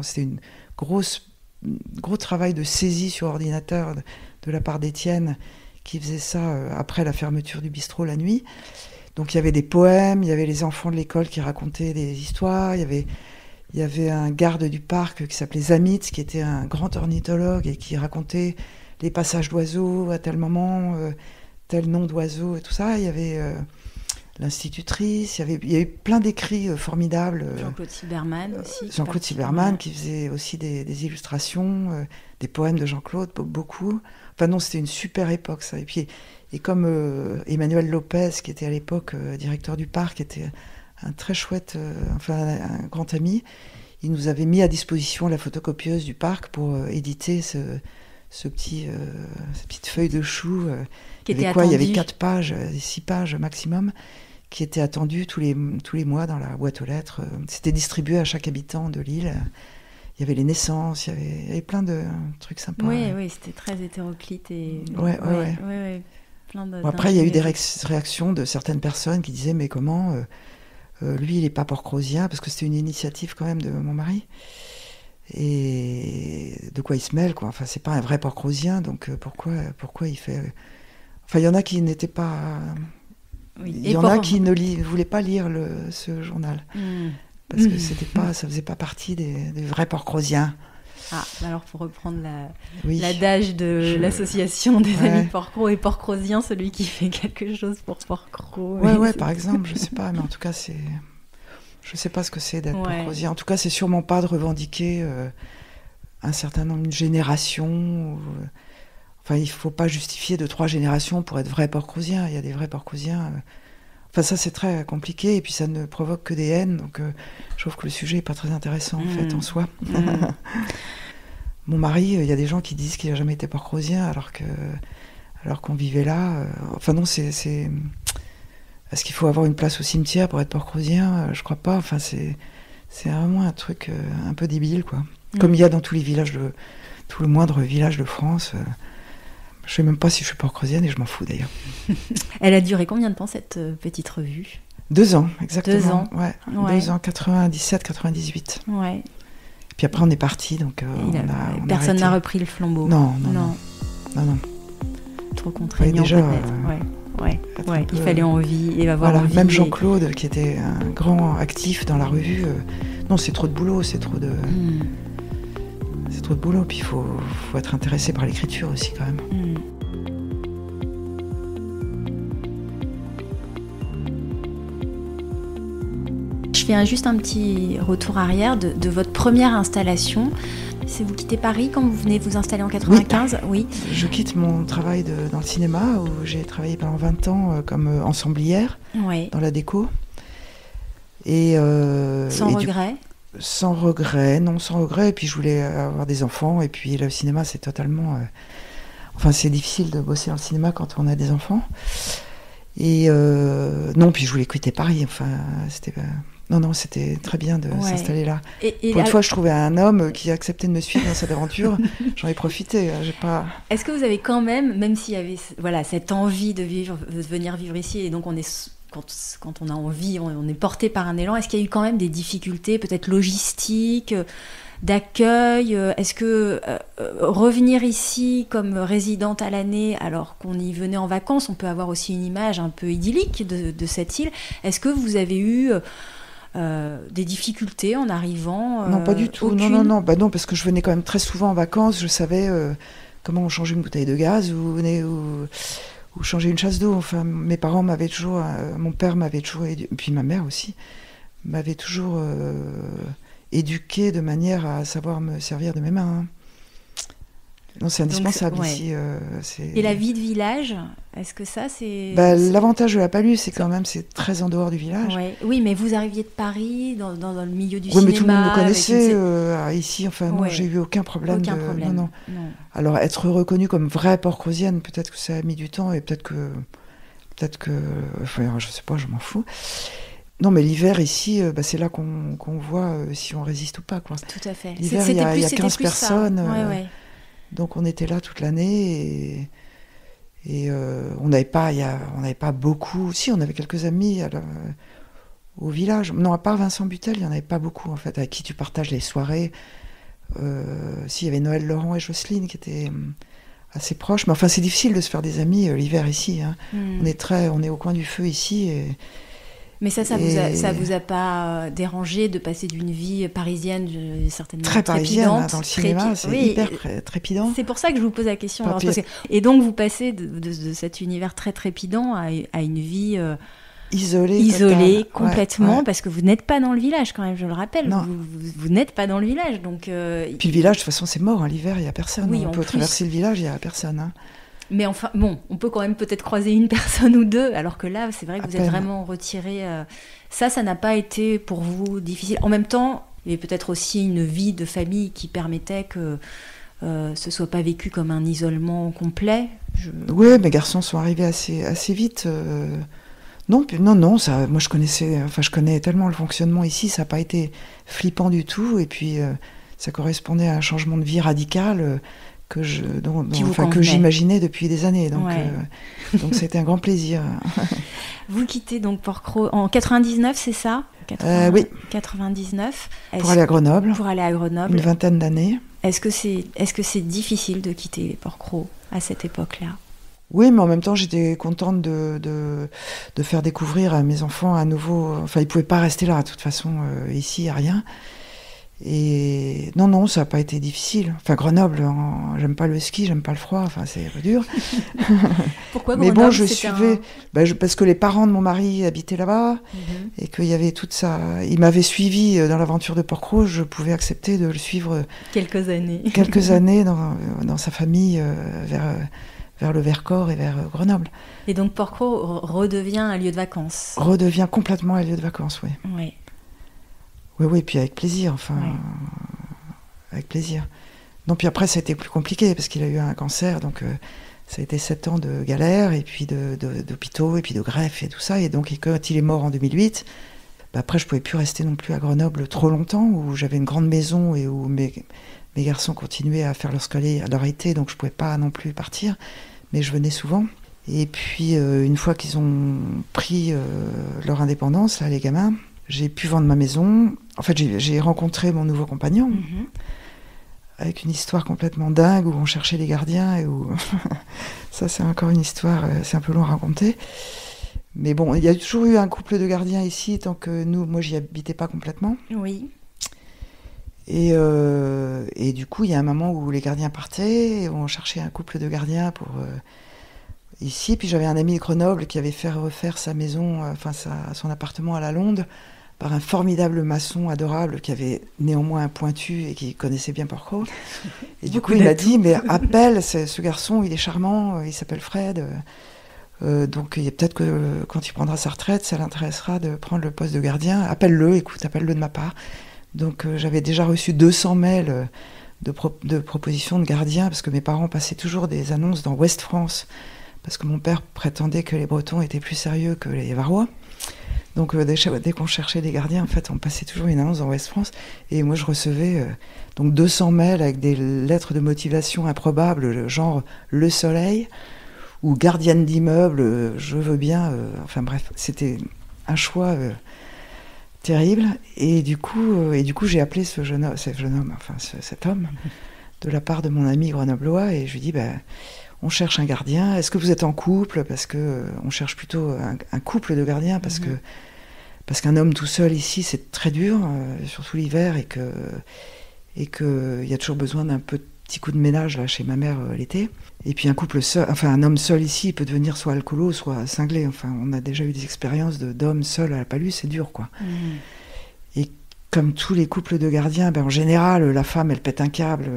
c'était une gros travail de saisie sur ordinateur de la part d'Étienne qui faisait ça après la fermeture du bistrot la nuit. Donc il y avait des poèmes, il y avait les enfants de l'école qui racontaient des histoires, il y avait un garde du parc qui s'appelait Zamitz, qui était un grand ornithologue et qui racontait les passages d'oiseaux à tel moment, tel nom d'oiseau et tout ça. Il y avait l'institutrice, il y avait plein d'écrits formidables. Jean-Claude Silbermann aussi. Jean-Claude Silbermann qui faisait aussi des illustrations, des poèmes de Jean-Claude, beaucoup. Enfin non, c'était une super époque ça. Et comme Emmanuel Lopez, qui était à l'époque directeur du parc, était un très chouette, un grand ami. Il nous avait mis à disposition la photocopieuse du parc pour éditer cette petite feuille de chou. Il y avait 4 pages, 6 pages maximum, qui étaient attendues tous les mois dans la boîte aux lettres. C'était distribué à chaque habitant de l'île. Il y avait les naissances, il y avait plein de trucs sympas. Oui, c'était très hétéroclite. Ouais. Après, il y a eu des réactions de certaines personnes qui disaient « Mais comment lui, il n'est pas porcrosien ?» Parce que c'était une initiative quand même de mon mari. Et de quoi il se mêle, quoi. Enfin, c'est pas un vrai porcrosien, donc pourquoi il fait... Enfin, il y en a qui n'étaient pas... Il y en a qui ne voulaient pas lire ce journal. Parce que ça faisait pas partie des vrais porcrosiens. Ah, alors pour reprendre l'adage de l'association des amis porcros et porcrosiens, celui qui fait quelque chose pour porcro. Ouais, par exemple, je sais pas, mais en tout cas, je sais pas ce que c'est d'être porcrosien. En tout cas, c'est sûrement pas de revendiquer un certain nombre de générations. Enfin, il faut pas justifier de 3 générations pour être vrai porcrosien. Il y a des vrais porcrosiens. Enfin, ça, c'est très compliqué, et puis ça ne provoque que des haines, donc je trouve que le sujet n'est pas très intéressant, en fait, en soi. Mon mari, il y a des gens qui disent qu'il n'a jamais été porcrosien, alors qu'on vivait là. Enfin non, est-ce qu'il faut avoir une place au cimetière pour être porcrosien ? Je crois pas. Enfin, c'est vraiment un truc un peu débile, quoi. Comme il y a dans tous les villages, tout le moindre village de France... Je ne sais même pas si je suis porcrosienne et je m'en fous d'ailleurs. Elle a duré combien de temps cette petite revue ? 2 ans, exactement. 2 ans. Ouais. 2 ans, 97-98. Ouais. Puis après on est parti, donc personne n'a repris le flambeau. Non. Trop contraignant peut-être. Il fallait envie et avoir envie. Même Jean-Claude, qui était un grand actif dans la revue, non, c'est trop de boulot, c'est trop de boulot, puis il faut être intéressé par l'écriture aussi quand même. Je fais juste un petit retour arrière de votre première installation. C'est vous quittez Paris quand vous venez vous installer en 95 ? Oui. Je quitte mon travail dans le cinéma, où j'ai travaillé pendant 20 ans comme ensemblière dans la déco. Sans regret ? Sans regret. Et puis je voulais avoir des enfants. Et puis le cinéma, c'est totalement... c'est difficile de bosser dans le cinéma quand on a des enfants. Et puis je voulais quitter Paris. Enfin, c'était... c'était très bien de s'installer là. Pour une fois, je trouvais un homme qui acceptait de me suivre dans cette aventure. J'en ai profité. Est-ce que vous avez quand même s'il y avait cette envie de venir vivre ici, et donc on est... Quand on a envie, on est porté par un élan. Est-ce qu'il y a eu quand même des difficultés, peut-être logistiques, d'accueil ? Est-ce que revenir ici comme résidente à l'année, alors qu'on y venait en vacances, on peut avoir aussi une image un peu idyllique de cette île. Est-ce que vous avez eu des difficultés en arrivant ? Non, pas du tout. Aucune... Non, parce que je venais quand même très souvent en vacances. Je savais comment on changeait une bouteille de gaz ou changer une chasse d'eau. Enfin, mes parents m'avaient toujours... mon père m'avait toujours... et puis ma mère aussi, m'avait toujours éduquée de manière à savoir me servir de mes mains. Non, c'est indispensable ici. Et la vie de village, est-ce que ça, c'est... L'avantage de la Palus, c'est quand même c'est très en dehors du village. Oui, mais vous arriviez de Paris, dans le milieu du cinéma... Oui, mais tout le monde me connaissait ici. Enfin, non, j'ai eu aucun problème. Non. Alors, être reconnue comme vraie porcrosienne, peut-être que ça a mis du temps, et peut-être que... je sais pas, je m'en fous. Non, mais l'hiver ici, c'est là qu'on voit si on résiste ou pas, quoi. Tout à fait. L'hiver, il y a 15 personnes. Donc on était là toute l'année et on n'avait pas beaucoup. Si, on avait quelques amis au village. Non, à part Vincent Butel, il n'y en avait pas beaucoup en fait, avec qui tu partages les soirées. Si, il y avait Noël Laurent et Jocelyne qui étaient assez proches. Mais enfin, c'est difficile de se faire des amis l'hiver ici. Hein. On est au coin du feu ici. Mais ça vous a pas dérangé de passer d'une vie parisienne certainement très parisienne, trépidante, dans le cinéma, c'est hyper trépidant. C'est pour ça que je vous pose la question. Et donc vous passez de cet univers très trépidant à une vie isolée complètement, parce que vous n'êtes pas dans le village quand même, je le rappelle. Vous n'êtes pas dans le village, donc. Puis le village, de toute façon, c'est mort. L'hiver, il y a personne. Oui, on peut traverser le village, il y a personne. Hein. Mais enfin, bon, on peut quand même peut-être croiser une personne ou deux, alors que là, c'est vrai que vous êtes peine. vraiment retiré. Ça n'a pas été pour vous difficile. En même temps, il y avait peut-être aussi une vie de famille qui permettait que ce soit pas vécu comme un isolement complet. Oui, mes garçons sont arrivés assez vite. Non, ça, moi je connais tellement le fonctionnement ici, ça n'a pas été flippant du tout. Et puis ça correspondait à un changement de vie radical que j'imaginais depuis des années. Donc, donc c'était un grand plaisir. Vous quittez donc Porquerolles en 99, c'est ça? Oui. 99. Pour aller à Grenoble. Pour aller à Grenoble. Une vingtaine d'années. Est-ce que c'est difficile de quitter Porquerolles à cette époque-là? Oui, mais en même temps, j'étais contente de faire découvrir à mes enfants à nouveau. Enfin, ils ne pouvaient pas rester là, de toute façon, ici, il n'y a rien. Et non, ça n'a pas été difficile. Enfin, Grenoble, j'aime pas le ski, j'aime pas le froid, enfin, c'est dur. Pourquoi Grenoble? Mais bon, je suivais, parce que les parents de mon mari habitaient là-bas, et qu'il y avait toute ça. Il m'avait suivi dans l'aventure de Porquerolles, je pouvais accepter de le suivre quelques années dans sa famille, vers le Vercors et vers Grenoble. Et donc Porquerolles redevient un lieu de vacances? Redevient complètement un lieu de vacances, oui. Oui. Oui, puis avec plaisir, avec plaisir. Non, puis après, ça a été plus compliqué, parce qu'il a eu un cancer, donc ça a été 7 ans de galère, et puis d'hôpitaux, et puis de greffes, et tout ça. Et donc, quand il est mort en 2008, après, je pouvais plus rester non plus à Grenoble trop longtemps, où j'avais une grande maison, et où mes garçons continuaient à faire leur été, donc je pouvais pas non plus partir, mais je venais souvent. Et puis, une fois qu'ils ont pris leur indépendance, là, les gamins, j'ai pu vendre ma maison. En fait, j'ai rencontré mon nouveau compagnon, avec une histoire complètement dingue, où on cherchait les gardiens, et où... ça, c'est encore une histoire, c'est un peu long à raconter. Mais bon, il y a toujours eu un couple de gardiens ici, tant que moi, j'y habitais pas complètement. Oui. Et du coup, il y a un moment où les gardiens partaient, et on cherchait un couple de gardiens pour... ici, puis j'avais un ami de Grenoble qui avait fait refaire sa maison, son appartement à la Londe, par un formidable maçon adorable qui avait néanmoins un pointu et qui connaissait bien Porquerolles. Et du coup, il m'a dit, mais appelle ce garçon, il est charmant, il s'appelle Fred. Donc peut-être que quand il prendra sa retraite, ça l'intéressera de prendre le poste de gardien. Appelle-le de ma part. Donc j'avais déjà reçu 200 mails de propositions de gardiens, parce que mes parents passaient toujours des annonces dans Ouest France, parce que mon père prétendait que les Bretons étaient plus sérieux que les Varois. Donc dès qu'on cherchait des gardiens, en fait, on passait toujours une annonce dans Ouest France. Et moi, je recevais donc 200 mails avec des lettres de motivation improbables, genre « Le Soleil » ou « Gardienne d'immeuble, je veux bien ». Enfin bref, c'était un choix terrible. Et du coup, j'ai appelé cet homme, de la part de mon ami grenoblois, et je lui dis on cherche un gardien, est-ce que vous êtes en couple? Parce que on cherche plutôt un couple de gardiens, parce qu'un homme tout seul ici, c'est très dur, surtout l'hiver, et que il y a toujours besoin d'un petit coup de ménage là chez ma mère l'été. Et puis un homme seul ici, il peut devenir soit alcoolo, soit cinglé. Enfin, on a déjà eu des expériences d'hommes seuls à la palue, c'est dur, quoi. Et comme tous les couples de gardiens, en général, la femme, elle pète un câble.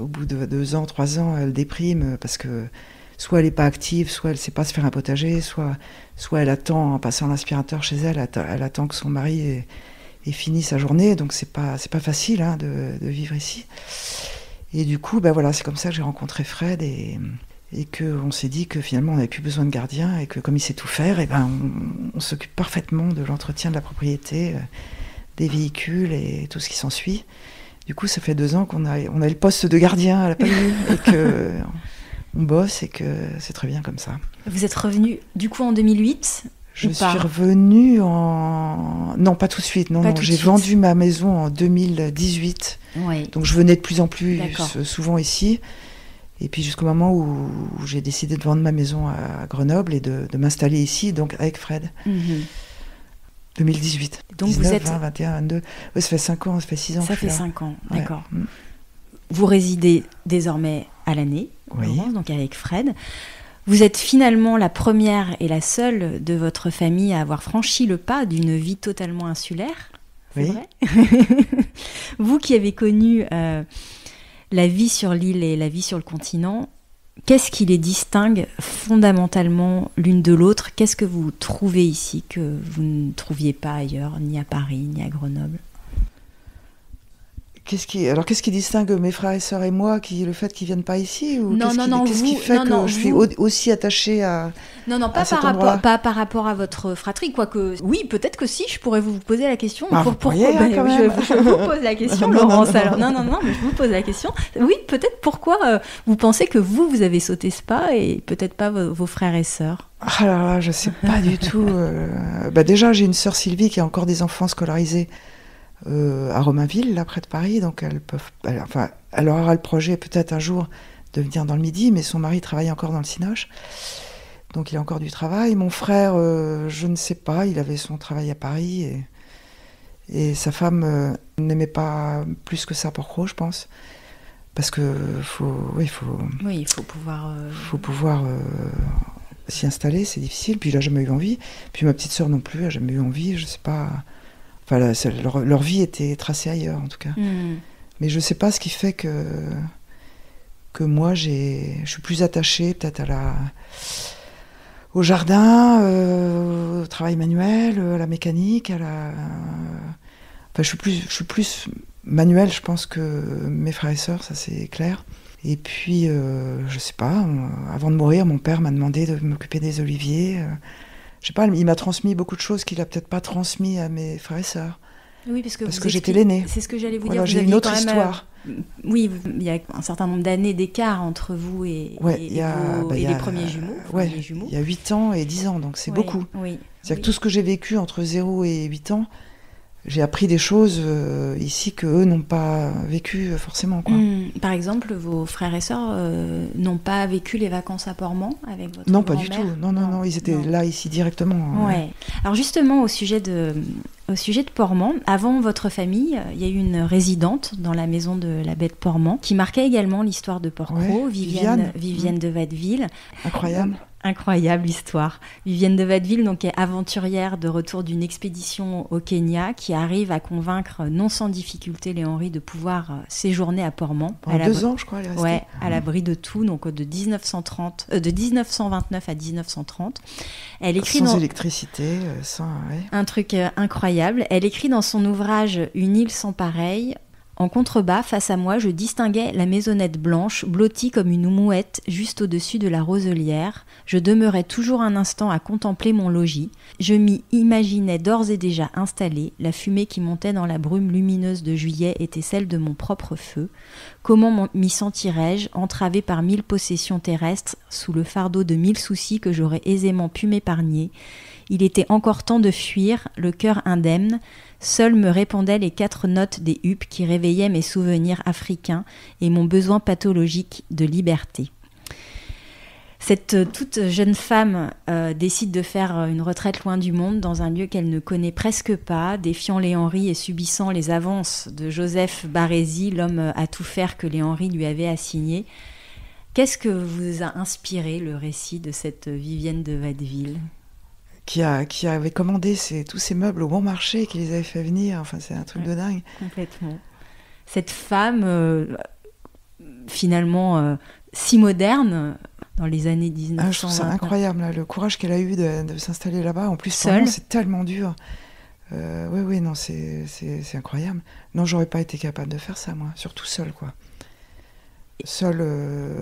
Au bout de 2 ans, 3 ans, elle déprime, parce que soit elle n'est pas active, soit elle ne sait pas se faire un potager, soit elle attend, en passant l'aspirateur chez elle, elle attend que son mari ait fini sa journée. Donc c'est pas facile de vivre ici. Et du coup, c'est comme ça que j'ai rencontré Fred, et qu'on s'est dit que finalement on n'avait plus besoin de gardien, et que comme il sait tout faire, on s'occupe parfaitement de l'entretien de la propriété, des véhicules et tout ce qui s'ensuit. Du coup, ça fait 2 ans qu'on a le poste de gardien à la palue, et que on bosse, et que c'est très bien comme ça. Vous êtes revenu du coup en 2008? Je suis revenue non, pas tout de suite. Non, j'ai vendu ma maison en 2018. Oui. Donc je venais de plus en plus souvent ici. Et puis jusqu'au moment où j'ai décidé de vendre ma maison à Grenoble et de m'installer ici, donc avec Fred. 2018. Donc 19, vous êtes... 20, 21, 22. Ouais, ça fait 5 ans, ça fait 6 ans. Ça fait 5 ans, d'accord. Ouais. Vous résidez désormais à l'année, oui. Donc avec Fred. Vous êtes finalement la première et la seule de votre famille à avoir franchi le pas d'une vie totalement insulaire. C'est vrai. Vous qui avez connu la vie sur l'île et la vie sur le continent, qu'est-ce qui les distingue fondamentalement l'une de l'autre? Qu'est-ce que vous trouvez ici que vous ne trouviez pas ailleurs, ni à Paris, ni à Grenoble? Qu'est-ce qui distingue mes frères et sœurs et moi, le fait qu'ils viennent pas ici, ou Non, qu'est-ce qui fait que je suis aussi attachée à pas par rapport à votre fratrie, quoique oui, peut-être que si, je pourrais vous poser la question. Pourquoi je vous pose la question, Laurence. Alors non, mais je vous pose la question. Oui, peut-être pourquoi vous pensez que vous avez sauté ce pas et peut-être pas vos frères et sœurs? Ah là, je sais pas du tout. Déjà, j'ai une sœur Sylvie qui a encore des enfants scolarisés à Romainville, là près de Paris, donc elle aura le projet peut-être un jour de venir dans le Midi, mais son mari travaille encore dans le Cinoche, donc il a encore du travail. Mon frère, je ne sais pas, il avait son travail à Paris, et sa femme n'aimait pas plus que ça Porquerolles, je pense, parce que il faut pouvoir s'y installer, c'est difficile, puis il a jamais eu envie, puis ma petite sœur non plus a jamais eu envie, je sais pas. Enfin, leur vie était tracée ailleurs, en tout cas. Mais je ne sais pas ce qui fait que moi, je suis plus attachée peut-être au jardin, au travail manuel, à la mécanique, je suis plus manuel, je pense, que mes frères et sœurs, ça c'est clair. Et puis, je ne sais pas, avant de mourir, mon père m'a demandé de m'occuper des oliviers. Je sais pas, il m'a transmis beaucoup de choses qu'il a peut-être pas transmis à mes frères et sœurs. Oui, parce que j'étais l'aînée. C'est ce que j'allais vous dire. J'ai une autre histoire. Oui, il y a un certain nombre d'années d'écart entre vous et les premiers jumeaux. Il y a 8 ans et 10 ans, donc c'est beaucoup. C'est-à-dire que tout ce que j'ai vécu entre 0 et 8 ans, j'ai appris des choses ici qu'eux n'ont pas vécu forcément. Quoi. Par exemple, vos frères et sœurs n'ont pas vécu les vacances à Portmont avec votre Non, grand-mère? pas du tout. Non, ils étaient là, ici, directement. Ouais. Alors justement, au sujet de Portmont, avant votre famille, il y a eu une résidente dans la maison de l'abbé de Portmont qui marquait également l'histoire de Porquerolles, Vivienne de Watteville. Incroyable histoire. Vivienne de Watteville, donc, est aventurière de retour d'une expédition au Kenya qui arrive à convaincre non sans difficulté Léhenri de pouvoir séjourner à Portmont. Pendant 2 ans, je crois, elle est restée. Ouais, à l'abri de tout, donc de 1929 à 1930. Elle écrit sans électricité, un truc incroyable. Elle écrit dans son ouvrage Une île sans pareille. En contrebas, face à moi, je distinguais la maisonnette blanche, blottie comme une mouette, juste au-dessus de la roselière. Je demeurais toujours un instant à contempler mon logis. Je m'y imaginais d'ores et déjà installé. La fumée qui montait dans la brume lumineuse de juillet était celle de mon propre feu. Comment m'y sentirais-je, entravé par 1000 possessions terrestres, sous le fardeau de 1000 soucis que j'aurais aisément pu m'épargner? Il était encore temps de fuir, le cœur indemne. Seules me répondaient les 4 notes des huppes qui réveillaient mes souvenirs africains et mon besoin pathologique de liberté. Cette toute jeune femme décide de faire une retraite loin du monde, dans un lieu qu'elle ne connaît presque pas, défiant Léhenri et subissant les avances de Joseph Barézy, l'homme à tout faire que Léhenri lui avait assigné. Qu'est-ce que vous a inspiré le récit de cette Vivienne de Watteville ? Qui avait commandé tous ces meubles au bon marché, qui les avait fait venir. Enfin, c'est un truc de dingue. Complètement. Cette femme, finalement, si moderne, dans les années 1920. Je trouve ça incroyable, là, le courage qu'elle a eu de s'installer là-bas. En plus, seule, c'est tellement dur. Non, c'est incroyable. Non, j'aurais pas été capable de faire ça, moi. Surtout seule, quoi. Seule,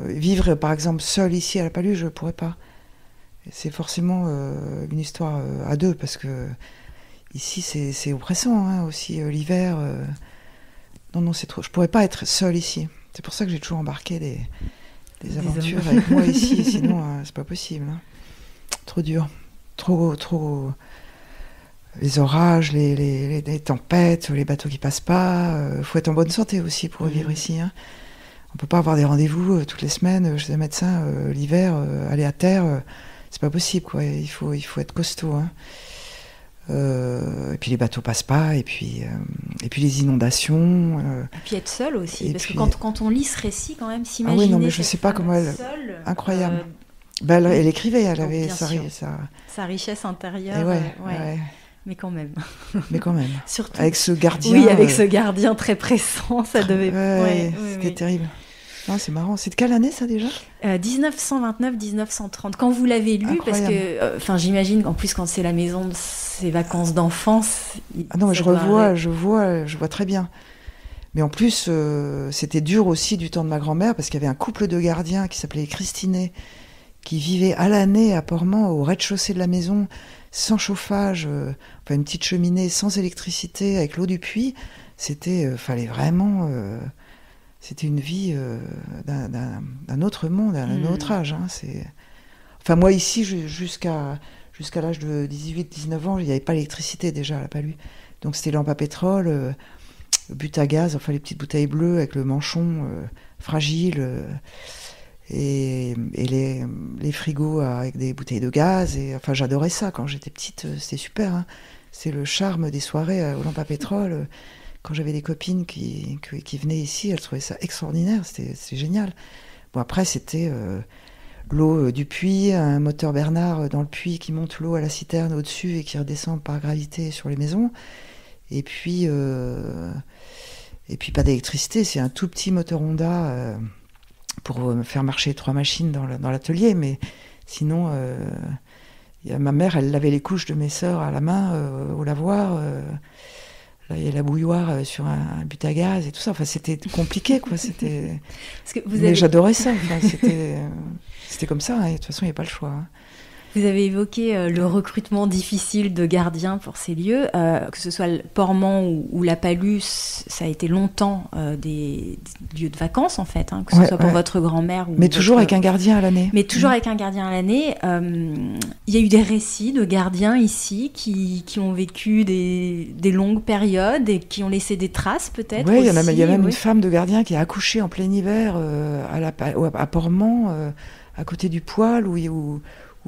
vivre, par exemple, seule ici à La Palud, je pourrais pas. C'est forcément une histoire à 2, parce que ici c'est oppressant aussi, l'hiver. Non, c'est trop. Je pourrais pas être seule ici. C'est pour ça que j'ai toujours embarqué des aventures avec moi ici, sinon c'est pas possible. Trop dur. Trop. Les orages, les tempêtes, les bateaux qui passent pas. Faut être en bonne santé aussi pour vivre ici. On peut pas avoir des rendez-vous toutes les semaines chez un médecin l'hiver, aller à terre. C'est pas possible, quoi. Il faut être costaud. Et puis les bateaux passent pas, et puis les inondations. Et puis être seule aussi, parce que quand on lit ce récit, quand même, s'imaginer. Ah oui, non, mais je sais pas comment elle. Seule, incroyable. Elle écrivait, elle avait sa richesse intérieure. Ouais. Mais quand même. Surtout. Avec ce gardien. Oui, avec ce gardien très pressant, ça devait. C'était terrible. Non, c'est marrant. C'est de quelle année ça déjà ? 1929-1930. Quand vous l'avez lu, Incroyable. parce que, j'imagine qu'en plus quand c'est la maison de ses vacances d'enfance. Ah non, mais je vois très bien. Mais en plus, c'était dur aussi du temps de ma grand-mère, parce qu'il y avait un couple de gardiens qui s'appelait Christinet, qui vivait à l'année à Portman, au rez-de-chaussée de la maison, sans chauffage, une petite cheminée, sans électricité, avec l'eau du puits. Fallait vraiment... c'était une vie d'un autre monde, d'un autre âge. Hein. Moi, ici, jusqu'à l'âge de 18-19 ans, il n'y avait pas l'électricité déjà, à la Palue. Donc c'était lampe à pétrole, but à gaz, les petites bouteilles bleues avec le manchon fragile, et les frigos avec des bouteilles de gaz. J'adorais ça quand j'étais petite, c'était super. Hein. C'est le charme des soirées aux lampes à pétrole. Quand j'avais des copines qui venaient ici, elles trouvaient ça extraordinaire, c'était génial. Bon, après, c'était l'eau du puits, un moteur Bernard dans le puits qui monte l'eau à la citerne au-dessus et qui redescend par gravité sur les maisons. Et puis pas d'électricité, c'est un tout petit moteur Honda pour faire marcher 3 machines dans l'atelier. Mais sinon, ma mère, elle lavait les couches de mes sœurs à la main au lavoir. Là, il y a la bouilloire sur un but à gaz et tout ça. C'était compliqué, quoi. Mais j'adorais ça. C'était comme ça. Hein. Et de toute façon, il n'y a pas le choix. Hein. Vous avez évoqué le recrutement difficile de gardiens pour ces lieux, que ce soit le Portman ou la Palue, ça a été longtemps des lieux de vacances en fait, hein, que ce soit pour votre grand-mère. Mais toujours avec un gardien à l'année. Mais toujours avec un gardien à l'année. Il y a eu des récits de gardiens ici qui ont vécu des longues périodes et qui ont laissé des traces peut-être. Oui, il y a même une femme de gardien qui a accouché en plein hiver à Portman, à côté du poêle où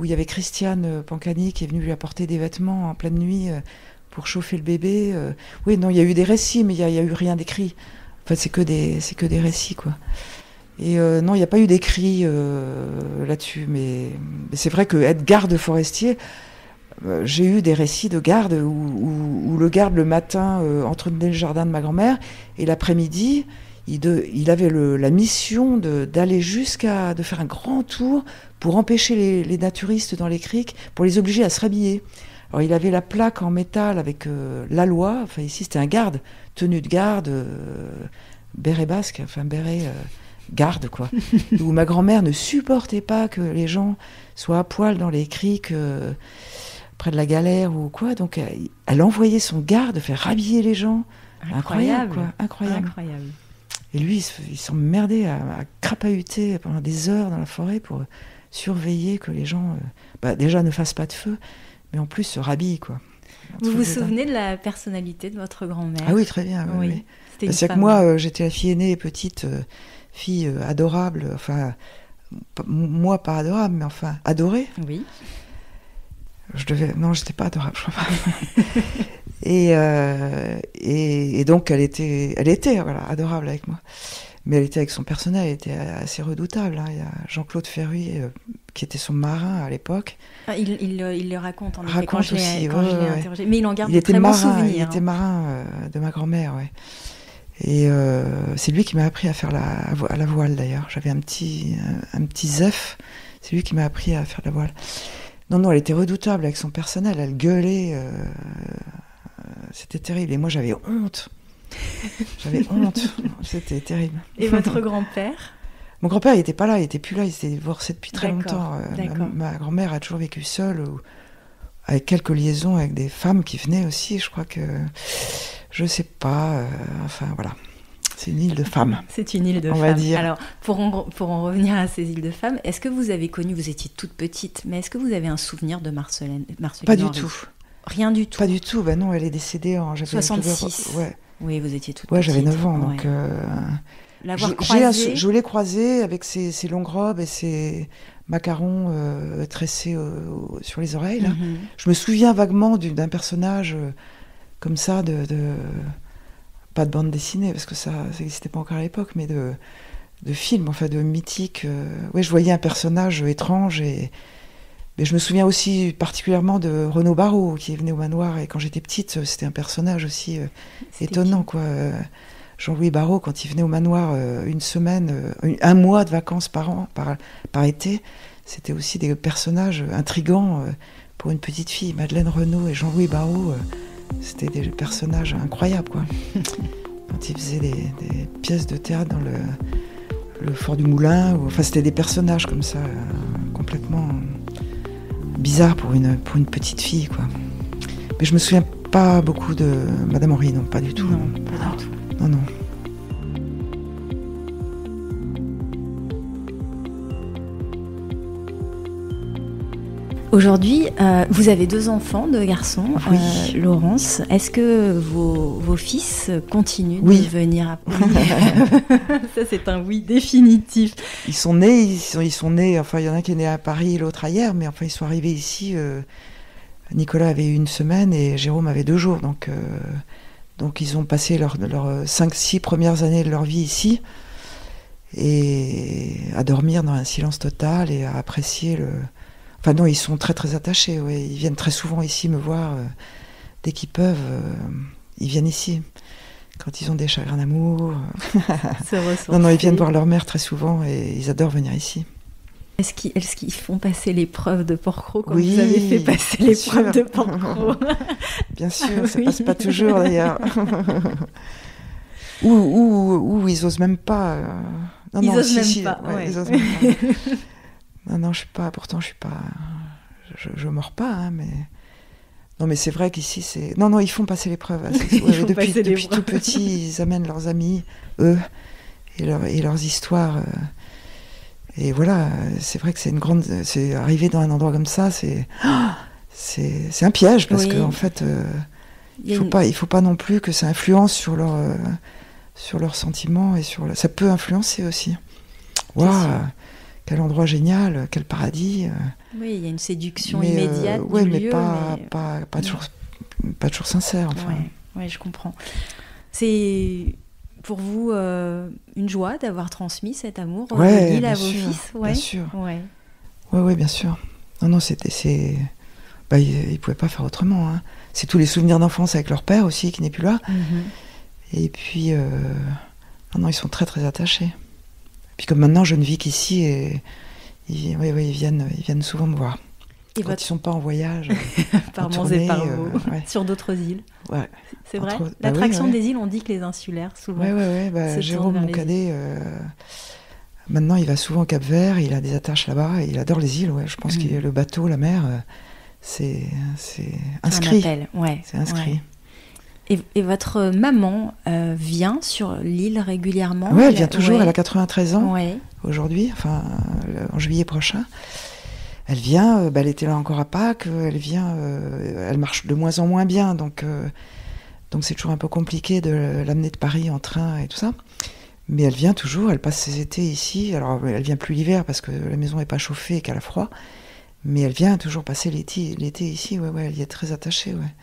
il y avait Christiane Pancani qui est venue lui apporter des vêtements en pleine nuit pour chauffer le bébé. Oui, non, il y a eu des récits, mais il n'y a eu rien d'écrit. En fait, c'est que des récits, quoi. Et non, il n'y a pas eu d'écrit là-dessus. Mais c'est vrai que être garde forestier, j'ai eu des récits de garde où le garde, le matin, entretenait le jardin de ma grand-mère, et l'après-midi, il avait la mission d'aller de faire un grand tour pour empêcher les naturistes dans les criques, pour les obliger à se rhabiller. Alors il avait la plaque en métal avec la loi, ici c'était un garde, tenue de garde, béret basque, béret garde quoi, où ma grand-mère ne supportait pas que les gens soient à poil dans les criques près de la galère ou quoi, donc elle envoyait son garde faire rhabiller les gens. Incroyable quoi, incroyable. Et lui, il s'emmerdait à crapahuter pendant des heures dans la forêt pour surveiller que les gens, déjà ne fassent pas de feu, mais en plus se rhabillent, quoi. Vous vous souvenez de la personnalité de votre grand-mère ? Ah oui, très bien. Oui. C'est que moi, j'étais la fille aînée, petite, fille adorable, moi pas adorable, mais adorée. Oui. Non, j'étais pas adorable, je crois pas. Et donc elle était adorable avec moi, mais elle était avec son personnel, elle était assez redoutable. Hein. Il y a Jean-Claude Ferruy qui était son marin à l'époque. Il le raconte en effet raconte quand je l'ai interrogé, mais il en garde de très bons souvenirs. Il était marin de ma grand-mère, ouais. Et c'est lui qui m'a appris à faire à la voile d'ailleurs. J'avais un petit zef, c'est lui qui m'a appris à faire la voile. Non, elle était redoutable avec son personnel, elle gueulait. C'était terrible. Et moi, j'avais honte. C'était terrible. Et votre grand-père ? Mon grand-père, il n'était pas là, il n'était plus là, il s'était divorcé depuis très longtemps. Ma grand-mère a toujours vécu seule, avec quelques liaisons avec des femmes qui venaient aussi. Je crois que... Je sais pas. Voilà. C'est une île de femmes. C'est une île de femmes. On va dire. Alors, pour en revenir à ces îles de femmes, est-ce que vous avez connu, vous étiez toute petite, mais est-ce que vous avez un souvenir de Marceline Pas du tout. Rien du tout. Pas du tout. Non, elle est décédée en 66. Ouais. Oui, vous étiez toute petite. Ouais, j'avais 9 ans, donc. L'avoir croisée. Je l'ai croisée avec ses longues robes et ses macarons tressés sur les oreilles. Là. Mm-hmm. Je me souviens vaguement d'un personnage comme ça, pas de bande dessinée, parce que ça n'existait pas encore à l'époque, mais de film, de mythique. Ouais, je voyais un personnage étrange mais je me souviens aussi particulièrement de Renaud Barraud qui venait au manoir, et quand j'étais petite, c'était un personnage aussi étonnant, quoi. Jean-Louis Barrault, quand il venait au manoir une semaine, un mois de vacances par an, par été, c'était aussi des personnages intrigants pour une petite fille. Madeleine Renaud et Jean-Louis Barrault, c'était des personnages incroyables, quoi. Quand ils faisaient des pièces de théâtre dans le Fort du Moulin, enfin c'était des personnages comme ça, complètement bizarres pour une petite fille, quoi. Mais je me souviens pas beaucoup de Madame Henry, non, pas du tout. Non, pas du tout. Non, non. Aujourd'hui, vous avez 2 enfants, 2 garçons. Oui. Laurence, est-ce que vos fils continuent Oui. de venir à Paris? Ça, c'est un oui définitif. Ils sont nés, enfin il y en a un qui est né à Paris et l'autre ailleurs, mais enfin ils sont arrivés ici. Nicolas avait 1 semaine et Jérôme avait 2 jours, donc ils ont passé leurs 5-6 premières années de leur vie ici, et à dormir dans un silence total et à apprécier le... Enfin non, ils sont très très attachés, ouais. Ils viennent très souvent ici me voir, dès qu'ils peuvent, ils viennent ici. Quand ils ont des chagrins d'amour. Non, ils viennent voir leur mère très souvent et ils adorent venir ici. Est-ce qu'ils font passer l'épreuve de Porquerolles comme Oui, vous avez fait passer l'épreuve sûr. de Porquerolles? Bien sûr, ça Oui. passe pas toujours d'ailleurs. ou ils osent même pas. Non, Ils non, osent si, même pas. ouais, Ouais. ils osent même pas. Non, je suis pas. Pourtant, je suis pas. Je mords pas, hein, mais. Non, mais c'est vrai qu'ici, c'est. Non, ils font passer l'épreuve. Depuis tout petit, ils amènent leurs amis, eux, et leurs histoires. Et voilà, c'est vrai que c'est une grande. C'est arriver dans un endroit comme ça, c'est un piège parce Oui. que en fait, il faut pas non plus que ça influence sur leurs sentiments et ça peut influencer aussi. Waouh, quel endroit génial, quel paradis. Oui, il y a une séduction immédiate ouais, du mais lieu, pas toujours sincère. Enfin. Ouais, je comprends. C'est pour vous une joie d'avoir transmis cet amour de l'île à vos fils? Bien sûr. Ouais. Ouais, bien sûr. Non, ils pouvaient pas faire autrement. Hein. C'est tous les souvenirs d'enfance avec leur père aussi, qui n'est plus là. Mm-hmm. Et puis, ils sont très très attachés. Puis comme maintenant je ne vis qu'ici, et ils viennent souvent me voir. Et quand ils sont pas en voyage, par Mons tournée, et par Vaux, ouais. sur d'autres îles. Ouais. C'est vrai. L'attraction des îles, on dit que les insulaires souvent. Ouais. Jérôme, mon cadet, maintenant il va souvent au Cap-Vert, il a des attaches là-bas, et il adore les îles. Ouais. Je pense que le bateau, la mer, c'est inscrit. Un appel, ouais. C'est inscrit. Ouais. Et votre maman vient sur l'île régulièrement? Oui, elle vient toujours, elle a 93 ans aujourd'hui, enfin en juillet prochain. Elle vient, elle était là encore à Pâques, elle vient, elle marche de moins en moins bien, donc c'est toujours un peu compliqué de l'amener de Paris en train et tout ça. Mais elle vient toujours, elle passe ses étés ici. Alors elle vient plus l'hiver parce que la maison n'est pas chauffée et qu'elle a froid, mais elle vient toujours passer l'été ici, elle y est très attachée, ouais.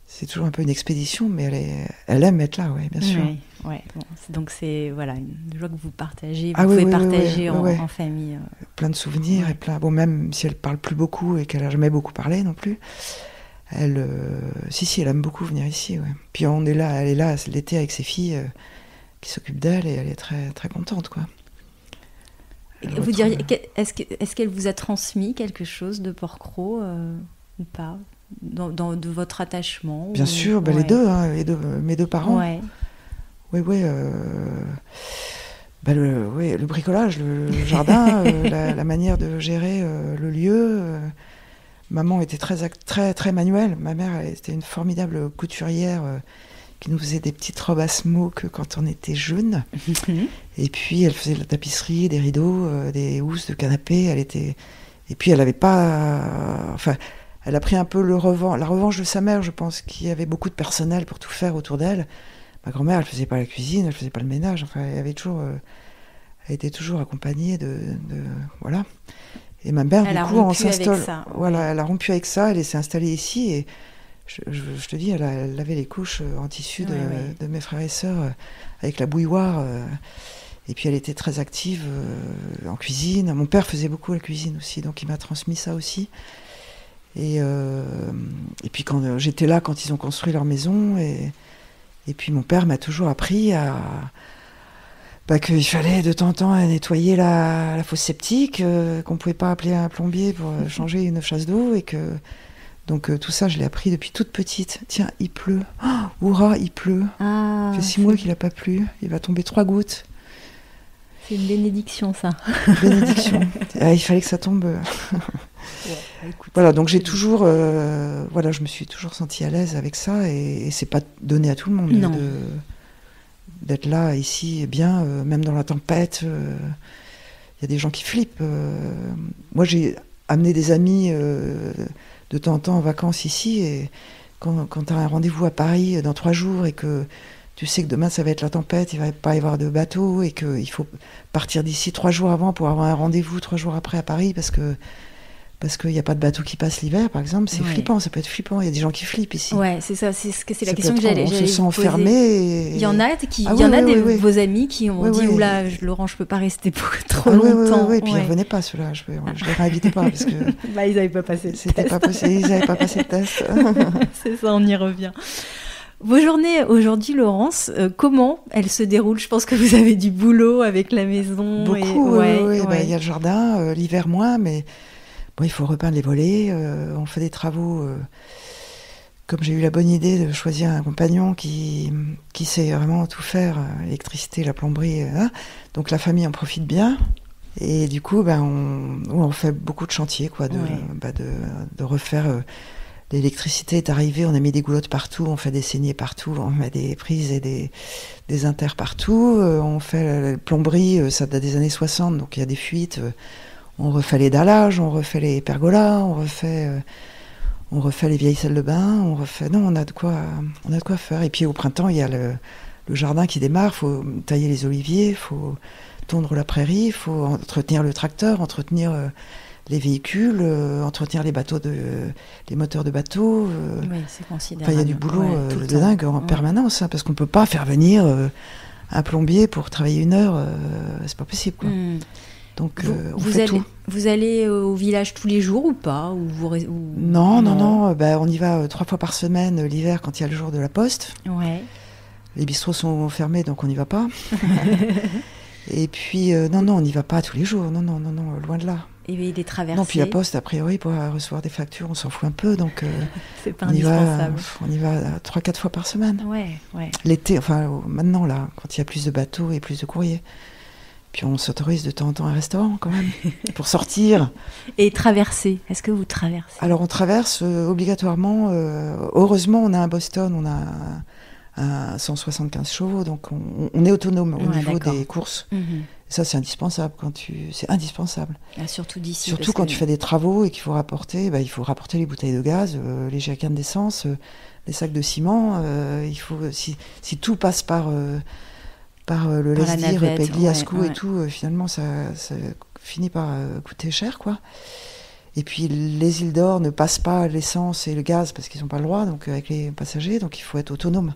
C'est toujours un peu une expédition, mais elle aime être là, bien sûr. Oui. Bon, donc c'est une joie que vous partagez, vous pouvez partager en famille. Plein de souvenirs et plein. Bon, même si elle parle plus beaucoup et qu'elle a jamais beaucoup parlé non plus, elle aime beaucoup venir ici. Ouais. Puis elle est là l'été avec ses filles qui s'occupent d'elle et elle est très très contente, quoi. Vous diriez, est-ce qu'elle vous a transmis quelque chose de Porquerolles ou pas? De votre attachement? Bien sûr, les deux, mes 2 parents. Oui. Le bricolage, le jardin, la manière de gérer le lieu. Maman était très, très, très manuelle. Ma mère, elle était une formidable couturière qui nous faisait des petites robes à smoke quand on était jeunes. Et puis, elle faisait de la tapisserie, des rideaux, des housses de canapé. Et puis, elle n'avait pas... Elle a pris un peu la revanche de sa mère, je pense, qui avait beaucoup de personnel pour tout faire autour d'elle. Ma grand-mère, elle faisait pas la cuisine, elle faisait pas le ménage. Enfin, elle était toujours accompagnée de voilà. Et ma mère, du coup, on s'installe. Voilà, elle a rompu avec ça. Elle s'est installée ici et je te dis, elle lavait les couches en tissu de mes frères et sœurs avec la bouilloire. Et puis elle était très active en cuisine. Mon père faisait beaucoup la cuisine aussi, donc il m'a transmis ça aussi. Et puis quand j'étais là, quand ils ont construit leur maison, et Et puis mon père m'a toujours appris qu'il fallait de temps en temps nettoyer la fosse septique, qu'on pouvait pas appeler un plombier pour changer une chasse d'eau, et que donc tout ça je l'ai appris depuis toute petite. Tiens, il pleut. Oh, hurrah, il pleut. Ça fait 6 mois qu'il n'a pas plu. Il va tomber 3 gouttes. C'est une bénédiction, ça. Bénédiction. Il fallait que ça tombe. Écoute, voilà, donc j'ai toujours, je me suis toujours sentie à l'aise avec ça, et c'est pas donné à tout le monde d'être là, ici, bien, même dans la tempête. Il y a des gens qui flippent. Moi, j'ai amené des amis de temps en temps en vacances ici, et quand tu as un rendez-vous à Paris dans 3 jours et que tu sais que demain ça va être la tempête, il va pas y avoir de bateau, et qu'il faut partir d'ici 3 jours avant pour avoir un rendez-vous 3 jours après à Paris parce qu'il n'y a pas de bateau qui passe l'hiver, par exemple, c'est flippant, ça peut être flippant. Il y a des gens qui flippent ici. Ouais, c'est ça, c'est la question que j'allais on se sent vous enfermé. poser. Il y en a vos amis qui ont dit oula, Laurent, je peux pas rester pour trop longtemps. Oui, puis ils revenaient pas ceux-là, je les réinvitais pas parce que ils n'avaient pas passé le test. C'était pas possible, ils n'avaient pas passé le test. C'est ça, on y revient. Vos journées aujourd'hui, Laurence, comment elles se déroulent? Je pense que vous avez du boulot avec la maison. Beaucoup, il y a le jardin, l'hiver moins, mais bon, il faut repeindre les volets. On fait des travaux. Comme j'ai eu la bonne idée de choisir un compagnon qui sait vraiment tout faire, l'électricité, la plomberie, donc la famille en profite bien. Et du coup, on fait beaucoup de chantiers, quoi, de refaire. L'électricité est arrivée, on a mis des goulottes partout, on fait des saignées partout, on met des prises et des inters partout. On fait la plomberie, ça date des années 60, donc il y a des fuites. On refait les dallages, on refait les pergolas, on refait les vieilles salles de bain, on a de quoi faire. Et puis au printemps, il y a le jardin qui démarre, faut tailler les oliviers, faut tondre la prairie, faut entretenir le tracteur, entretenir les véhicules, entretenir les moteurs de bateaux. Oui, c'est considérable. Il y a du boulot de dingue en permanence, parce qu'on peut pas faire venir un plombier pour travailler 1 heure, c'est pas possible, quoi. Donc on fait tout. Vous allez au village tous les jours ou pas, Non. On y va 3 fois par semaine l'hiver quand il y a le jour de la poste. Ouais. Les bistrots sont fermés, donc on n'y va pas. Et puis on n'y va pas tous les jours. Non, loin de là. Et des traversées. Non, puis la poste, a priori, pour recevoir des factures, on s'en fout un peu, donc c'est pas indispensable. On y va 3-4 fois par semaine. Ouais. L'été, maintenant, là, quand il y a plus de bateaux et plus de courriers. Puis on s'autorise de temps en temps un restaurant, quand même, pour sortir. Et traverser, est-ce que vous traversez? Alors, on traverse obligatoirement. Heureusement, on a un Boston, on a un 175 chevaux, donc on est autonome au niveau des courses. Ça, c'est indispensable c'est indispensable. Surtout d'ici. Surtout quand tu fais des travaux et qu'il faut rapporter, il faut rapporter les bouteilles de gaz, les jerrycans d'essence, les sacs de ciment. Il faut, si tout passe par le Lesdir, Pegli-Ascou et tout, finalement, ça finit par coûter cher, quoi. Et puis les îles d'Or ne passent pas l'essence et le gaz parce qu'ils n'ont pas le droit, donc avec les passagers, donc il faut être autonome.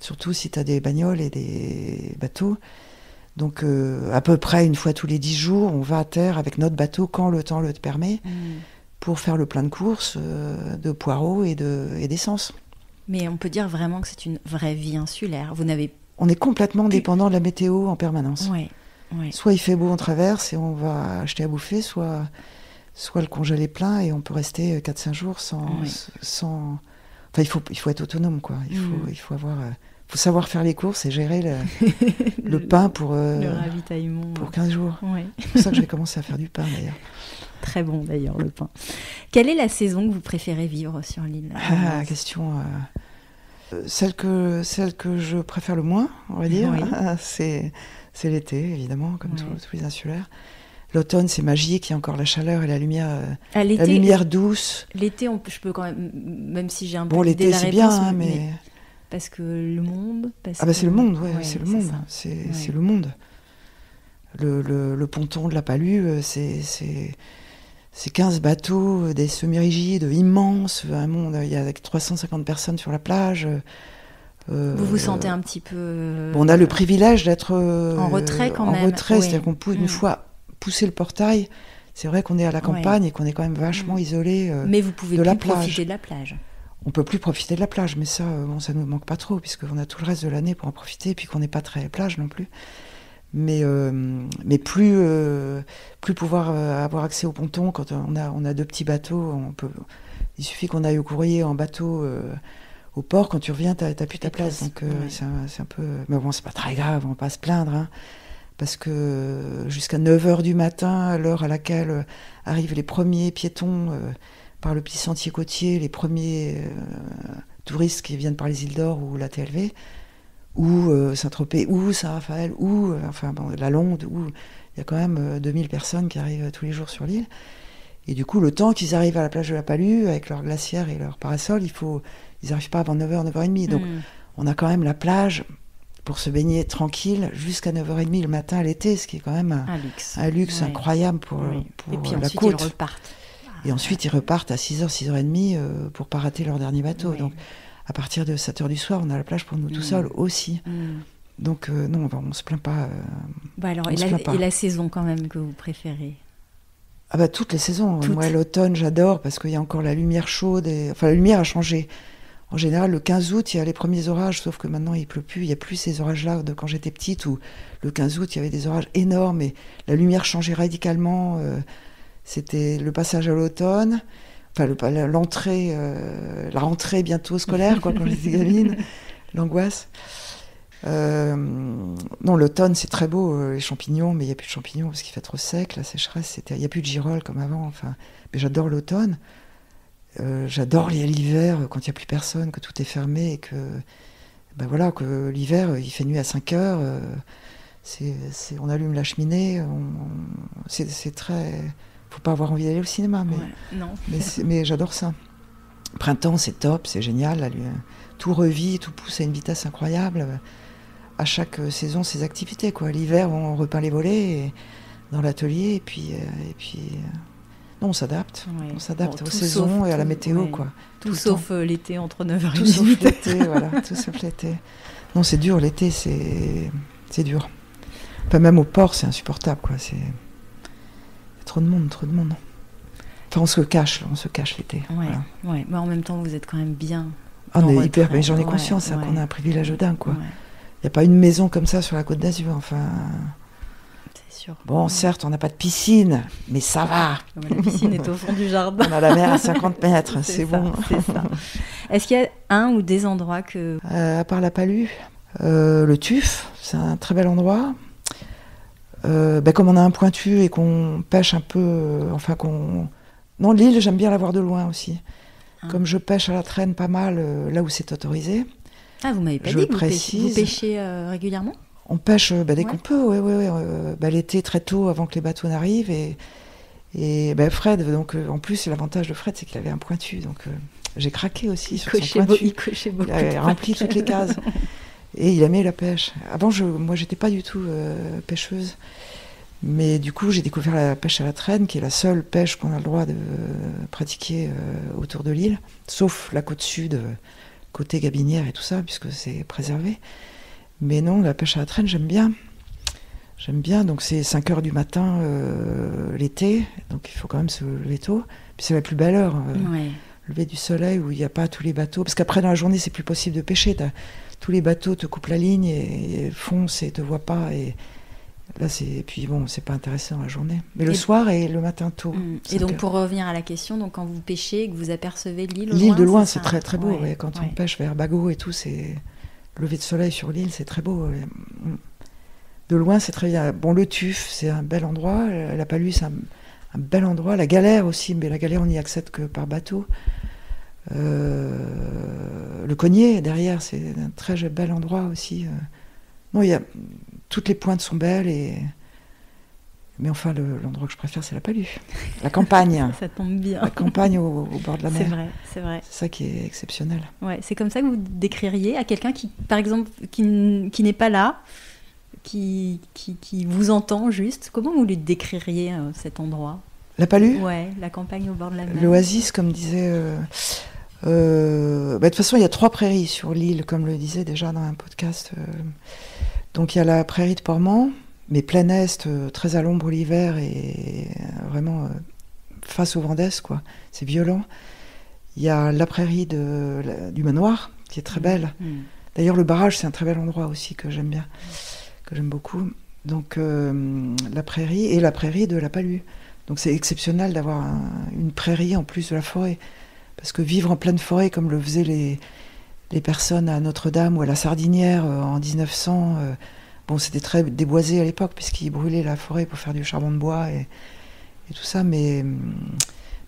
Surtout si tu as des bagnoles et des bateaux. Donc à peu près 1 fois tous les 10 jours, on va à terre avec notre bateau quand le temps le permet pour faire le plein de courses, de poireaux et d'essence. Mais on peut dire vraiment que c'est une vraie vie insulaire. On est complètement dépendant de la météo en permanence. Ouais. Soit il fait beau, on traverse et on va acheter à bouffer, soit le congèle est plein et on peut rester 4-5 jours sans... Enfin, il faut être autonome, quoi. Il faut savoir faire les courses et gérer le pain pour le ravitaillement pour 15 jours. Ouais. C'est pour ça que j'ai commencé à faire du pain, d'ailleurs. Très bon, d'ailleurs, le pain. Quelle est la saison que vous préférez vivre sur l'île? Question... Celle que je préfère le moins, on va dire, c'est l'été, évidemment, comme tous les insulaires. L'automne, c'est magique, il y a encore la chaleur et la lumière douce. L'été, je peux quand même si j'ai un peu bon, l'idée l'été, de la c'est réponse, bien, mais... Parce que le monde... c'est le monde, c'est le monde. C'est le monde. Le ponton de la Palue, c'est 15 bateaux, des semi-rigides immenses, un monde, il y a 350 personnes sur la plage. Vous vous sentez un petit peu... on a le privilège d'être en retrait quand même. En retrait, c'est-à-dire qu'on peut une fois pousser le portail, c'est vrai qu'on est à la campagne et qu'on est quand même vachement isolé Mais vous pouvez de la profiter plage. de la plage. on peut plus profiter de la plage, mais ça, ça nous manque pas trop, puisqu'on a tout le reste de l'année pour en profiter, et puis qu'on n'est pas très plage non plus. Mais plus pouvoir avoir accès au ponton quand on a 2 petits bateaux. Il suffit qu'on aille au courrier en bateau au port. Quand tu reviens, t'as plus ta place. Donc c'est un peu. Mais bon, c'est pas très grave, on va pas se plaindre. Hein, parce que jusqu'à 9h du matin, à l'heure à laquelle arrivent les premiers piétons par le petit sentier côtier, les premiers touristes qui viennent par les îles d'Or ou la TLV, ou Saint-Tropez, ou Saint-Raphaël, ou la Londe, où il y a quand même 2000 personnes qui arrivent tous les jours sur l'île. Et du coup, le temps qu'ils arrivent à la plage de la Palue, avec leur glacière et leur parasol, ils n'arrivent pas avant 9h, 9h30. Donc, on a quand même la plage pour se baigner tranquille jusqu'à 9h30 le matin à l'été, ce qui est quand même un luxe incroyable pour et puis la ensuite, côte. Ils repartent. Et ensuite, ils repartent à 6h, 6h30 pour pas rater leur dernier bateau. Oui. Donc, à partir de 7h du soir, on a la plage pour nous tout seuls aussi. Donc, non, on se plaint pas. Alors, et la saison quand même que vous préférez? Ah bah toutes les saisons. Moi, l'automne, j'adore parce qu'il y a encore la lumière chaude. Enfin, la lumière a changé. En général, le 15 août, il y a les premiers orages, sauf que maintenant, il pleut plus. Il n'y a plus ces orages-là de quand j'étais petite, où le 15 août, il y avait des orages énormes et la lumière changeait radicalement. C'était le passage à l'automne. Enfin, la rentrée bientôt scolaire, quoi, quand j'étais gamine, l'angoisse. Non, l'automne, c'est très beau, les champignons, mais il n'y a plus de champignons parce qu'il fait trop sec, la sécheresse, il n'y a plus de girolles comme avant. Enfin, mais j'adore l'automne. J'adore l'hiver, quand il n'y a plus personne, que tout est fermé et que, que l'hiver, il fait nuit à 5 heures. On allume la cheminée, c'est très... Faut pas avoir envie d'aller au cinéma, mais j'adore ça. Printemps, c'est top, c'est génial. Tout revit, tout pousse à une vitesse incroyable. À chaque saison, ses activités, quoi. L'hiver, on repeint les volets dans l'atelier, et puis non, on s'adapte. On s'adapte aux saisons et à la météo, quoi. Tout sauf l'été entre 9h et 18h. Tout sauf l'été, voilà. Tout sauf l'été. Non, c'est dur, l'été, c'est dur. Enfin, même au port, c'est insupportable, quoi. C'est... Trop de monde. Enfin, on se cache l'été. Ouais. Mais en même temps, vous êtes quand même bien. On est hyper, mais j'en ai conscience, qu'on a un privilège dingue, quoi. Il n'y a pas une maison comme ça sur la Côte d'Azur, enfin... C'est sûr. Bon, certes, on n'a pas de piscine, mais ça va. La piscine est au fond du jardin. On a la mer à 50 mètres, c'est bon. C'est ça. Est-ce qu'il y a un ou des endroits que... À part la Palue, le Tuf, c'est un très bel endroit. Comme on a un pointu et qu'on pêche un peu, Non, l'île, j'aime bien la voir de loin aussi. Comme je pêche à la traîne pas mal, là où c'est autorisé. Ah, vous m'avez pas dit que vous pêchez régulièrement ? On pêche dès qu'on peut, oui. L'été, très tôt, avant que les bateaux n'arrivent. Et Fred, donc, en plus, l'avantage de Fred, c'est qu'il avait un pointu. Donc, j'ai craqué aussi sur son pointu. Il cochait beaucoup. Il a rempli toutes les cases. Et il aimait la pêche. Avant, moi, j'étais pas du tout pêcheuse. Mais du coup, j'ai découvert la pêche à la traîne, qui est la seule pêche qu'on a le droit de pratiquer autour de l'île, sauf la côte sud, côté Gabinière et tout ça, puisque c'est préservé. Mais non, la pêche à la traîne, j'aime bien. Donc c'est 5h du matin l'été, donc il faut quand même se lever tôt. Puis c'est la plus belle heure, lever du soleil, où il n'y a pas tous les bateaux. Parce qu'après, dans la journée, c'est plus possible de pêcher. Tous les bateaux te coupent la ligne et foncent et te voient pas. Et là, puis bon, c'est pas intéressant la journée. Mais le soir et le matin tôt. Et donc, pour revenir à la question, donc quand vous pêchez, que vous apercevez l'île au loin, l'île de loin, c'est très très beau. Ouais. Quand on pêche vers Bagot et tout, c'est le lever de soleil sur l'île, c'est très beau. Ouais. De loin, c'est très bien. Bon, le Tuf, c'est un bel endroit. La Palue, c'est un bel endroit. La Galère aussi, mais la Galère, on n'y accède que par bateau. Le Cognier, derrière, c'est un très bel endroit aussi. Non, toutes les pointes sont belles, mais enfin, l'endroit que je préfère, c'est la Palue. La campagne. Ça tombe bien. La campagne au bord de la mer. C'est vrai. C'est ça qui est exceptionnel. Ouais, c'est comme ça que vous décririez à quelqu'un qui, par exemple, qui n'est pas là, qui vous entend juste. Comment vous lui décririez cet endroit ? La Palue ? Ouais, la campagne au bord de la mer. L'oasis, comme disait... de toute façon, il y a 3 prairies sur l'île, comme le disait déjà dans un podcast. Donc il y a la prairie de Portmans, mais plein est, très à l'ombre l'hiver et vraiment face au vent d'est, quoi. C'est violent. Il y a la prairie du manoir, qui est très belle. D'ailleurs, le barrage, c'est un très bel endroit aussi que j'aime bien, que j'aime beaucoup. Donc, la prairie et la prairie de la Palue. Donc, c'est exceptionnel d'avoir une prairie en plus de la forêt. Parce que vivre en pleine forêt, comme le faisaient les personnes à Notre-Dame ou à la Sardinière en 1900, bon, c'était très déboisé à l'époque, puisqu'ils brûlaient la forêt pour faire du charbon de bois et tout ça, mais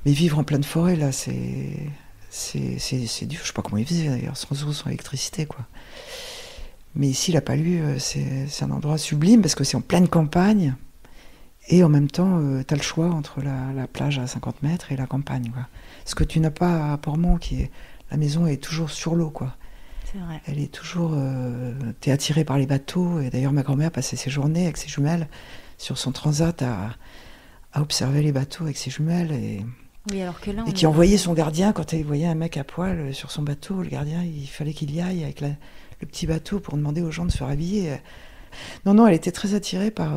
vivre en pleine forêt, là, c'est dur. Je sais pas comment ils faisaient d'ailleurs, sans eau, sans électricité, quoi. Mais ici, la Palue, c'est un endroit sublime parce que c'est en pleine campagne et en même temps, tu as le choix entre la plage à 50 mètres et la campagne, quoi. Ce que tu n'as pas à Portmont, la maison est toujours sur l'eau, quoi. C'est vrai. Elle est toujours... t'es attiré par les bateaux. Et d'ailleurs, ma grand-mère passait ses journées avec ses jumelles sur son transat à observer les bateaux avec ses jumelles. Oui, alors que là, et qui envoyait son gardien, quand elle voyait un mec à poil sur son bateau, le gardien, il fallait qu'il y aille avec le petit bateau pour demander aux gens de se faire habiller. Non, elle était très attirée par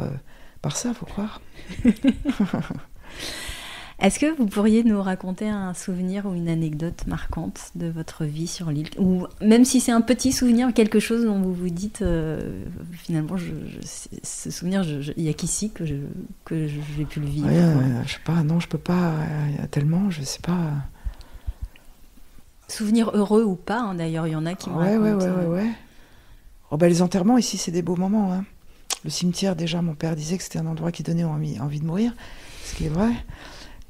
ça, faut croire. Est-ce que vous pourriez nous raconter un souvenir ou une anecdote marquante de votre vie sur l'île? Ou même si c'est un petit souvenir, quelque chose dont vous vous dites, finalement, ce souvenir, il n'y a qu'ici que j'ai pu le vivre. Ouais, je sais pas, non, je peux pas, tellement, je sais pas. Souvenir heureux ou pas, hein, d'ailleurs, il y en a qui me racontent. Ouais. Oh, les enterrements, ici, c'est des beaux moments, hein. Le cimetière, déjà, mon père disait que c'était un endroit qui donnait envie de mourir, ce qui est vrai.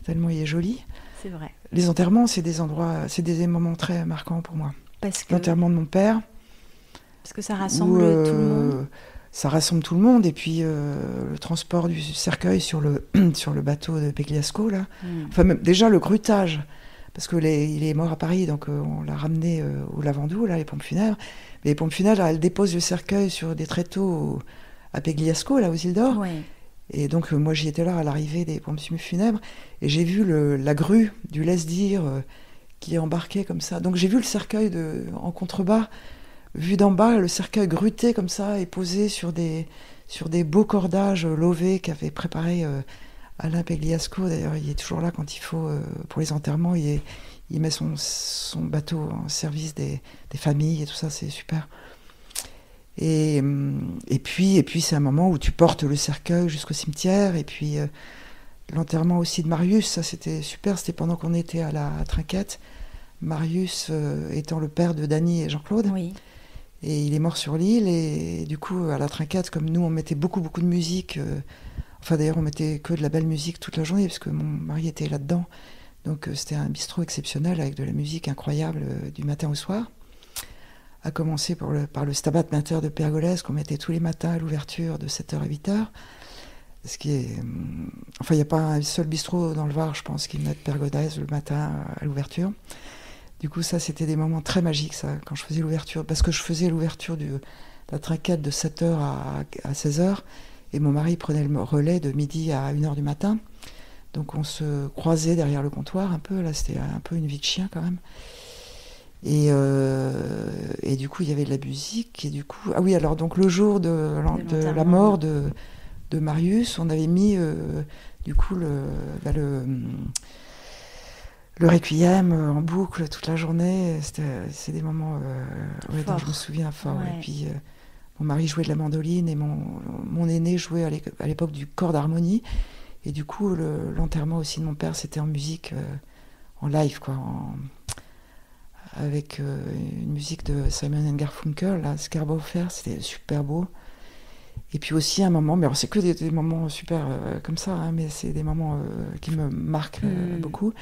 Tellement il est joli. C'est vrai. Les enterrements, c'est des moments très marquants pour moi. Parce que... L'enterrement de mon père. Parce que ça rassemble tout le monde. Ça rassemble tout le monde. Et puis le transport du cercueil sur le bateau de Pegliasco, là. Enfin, même, déjà le grutage. Parce qu'il est mort à Paris, donc on l'a ramené au Lavandou, là, les pompes funèbres. Mais les pompes funèbres, elles déposent le cercueil sur des tréteaux à Pegliasco, là, aux îles d'Or. Ouais. Et donc, moi, j'y étais là à l'arrivée des pompes funèbres, et j'ai vu la grue du laisse-dire qui est embarquée comme ça. Donc, j'ai vu le cercueil en contrebas, vu d'en bas, le cercueil gruté comme ça, et posé sur des beaux cordages lovés qu'avait préparé Alain Pegliasco. D'ailleurs, il est toujours là quand il faut, pour les enterrements, il met son bateau en service des familles et tout ça, c'est super. Et puis c'est un moment où tu portes le cercueil jusqu'au cimetière. Et puis l'enterrement aussi de Marius, ça c'était super, c'était pendant qu'on était à la Trinquette. Marius étant le père de Dany et Jean-Claude. Oui. Et il est mort sur l'île. Et du coup, à la Trinquette, comme nous, on mettait beaucoup de musique. Enfin d'ailleurs, on mettait que de la belle musique toute la journée, parce que mon mari était là-dedans. Donc c'était un bistrot exceptionnel avec de la musique incroyable du matin au soir. À commencer par le Stabat Mater de Pergolèse qu'on mettait tous les matins à l'ouverture de 7h à 8h. Ce qui est... Enfin, il n'y a pas un seul bistrot dans le Var, je pense, qui met Pergolèse le matin à l'ouverture. Du coup, ça, c'était des moments très magiques, ça, quand je faisais l'ouverture. Parce que je faisais l'ouverture de la Trinquette de 7h à 16h, et mon mari prenait le relais de midi à 1h du matin. Donc on se croisait derrière le comptoir un peu. Là, c'était un peu une vie de chien, quand même. Et du coup, il y avait de la musique. Et du coup, ah oui, alors donc le jour de la mort de Marius, on avait mis du coup le requiem en boucle toute la journée. C'est des moments dont je me souviens fort. Ouais. Et puis mon mari jouait de la mandoline et mon aîné jouait à l'époque du cor d'harmonie. Et du coup, l'enterrement aussi de mon père, c'était en musique, en live, quoi, avec une musique de Simon & Garfunkel, là, Scarborough Fair, c'était super beau. Et puis aussi un moment, mais alors c'est que des moments super comme ça, hein, mais c'est des moments qui me marquent beaucoup.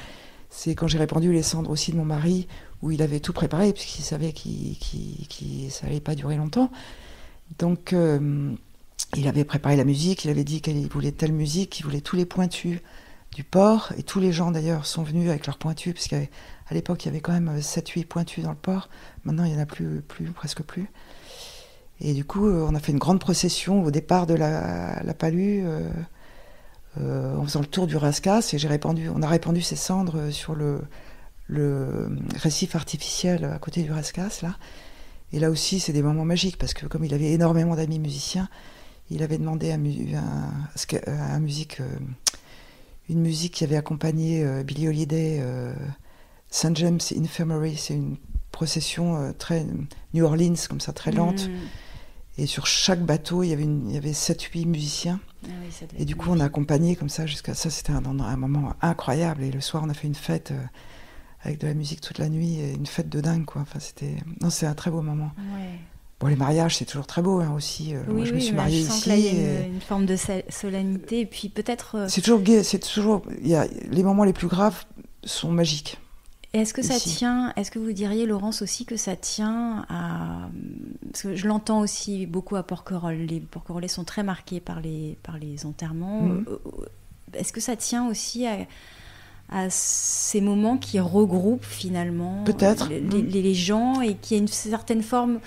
C'est quand j'ai répandu les cendres aussi de mon mari, où il avait tout préparé, puisqu'il savait que ça allait pas durer longtemps. Donc il avait préparé la musique, il avait dit qu'il voulait telle musique, qu'il voulait tous les pointus du port, et tous les gens d'ailleurs sont venus avec leurs pointus, parce qu'à l'époque il y avait quand même 7-8 pointus dans le port, maintenant il n'y en a presque plus. Et du coup on a fait une grande procession au départ de la Palue, en faisant le tour du Rascasse, et on a répandu ces cendres sur le récif artificiel à côté du Rascasse, là. Et là aussi c'est des moments magiques, parce que comme il avait énormément d'amis musiciens, il avait demandé une musique qui avait accompagné Billie Holiday St. James Infirmary, c'est une procession très New Orleans, comme ça, très lente. Et sur chaque bateau, il y avait 7-8 musiciens. Ah oui, ça devait Et être du coup, on a accompagné comme ça jusqu'à ça. C'était un moment incroyable. Et le soir, on a fait une fête avec de la musique toute la nuit. Et une fête de dingue, quoi. Enfin, c'est un très beau moment. Ouais. Bon, les mariages, c'est toujours très beau, hein, aussi. Moi, je me suis mariée je sens ici. que là, il y a une forme de solennité. Et puis peut-être... C'est toujours gai. Les moments les plus graves sont magiques. Est-ce que ça ici. tient, est-ce que vous diriez, Laurence, aussi que ça tient à... Parce que je l'entends aussi beaucoup à Porquerolles. Les Porquerolais sont très marqués par les enterrements. Est-ce que ça tient aussi à ces moments qui regroupent finalement Peut-être. les gens et qu'il y a une certaine forme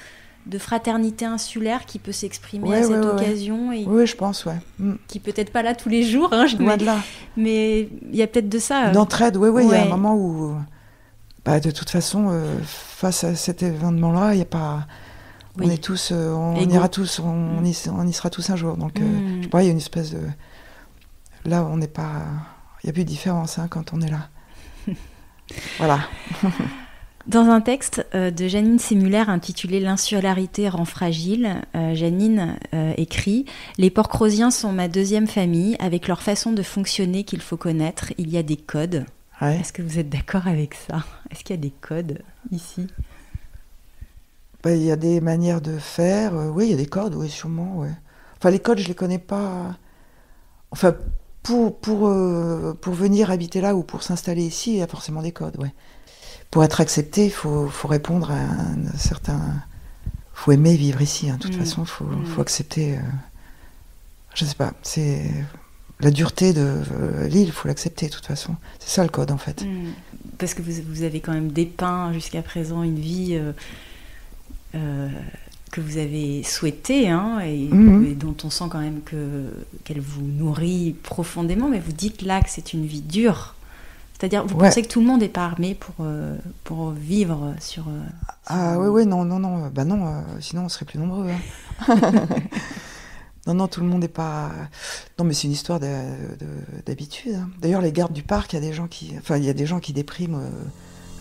de fraternité insulaire qui peut s'exprimer à cette occasion et oui, je pense, ouais. Qui peut-être pas là tous les jours, hein, mais il y a peut-être de ça. D'entraide, oui, il y a un moment où... de toute façon, face à cet événement-là, il y a pas... On est tous... on ira tous, on y sera tous un jour. Donc, je sais pas, il y a une espèce de... Là, on n'est pas... Il n'y a plus de différence, hein, quand on est là. Voilà. Dans un texte de Janine Sémulaire intitulé « L'insularité rend fragile », Janine écrit « Les Porquerolliens sont ma deuxième famille, avec leur façon de fonctionner qu'il faut connaître. Il y a des codes. » Ouais. Est-ce que vous êtes d'accord avec ça ? Est-ce qu'il y a des codes ici ? Il y a des manières de faire. Oui, il y a des codes, oui, sûrement. Ouais. Enfin, les codes, je ne les connais pas. Enfin, pour venir habiter là ou pour s'installer ici, il y a forcément des codes, ouais. Pour être accepté, il faut répondre à un certain... Il faut aimer vivre ici, hein. De toute façon, il faut accepter... Je ne sais pas, c'est... La dureté de l'île, il faut l'accepter de toute façon. C'est ça le code en fait. Parce que vous avez quand même dépeint jusqu'à présent une vie que vous avez souhaitée et dont on sent quand même qu'elle vous nourrit profondément. Mais vous dites là que c'est une vie dure. C'est-à-dire, vous pensez que tout le monde n'est pas armé pour vivre sur... oui, non. Sinon on serait plus nombreux. Hein. Non, tout le monde n'est pas... Non, mais c'est une histoire d'habitude. Hein. D'ailleurs, les gardes du parc, il y a des gens qui dépriment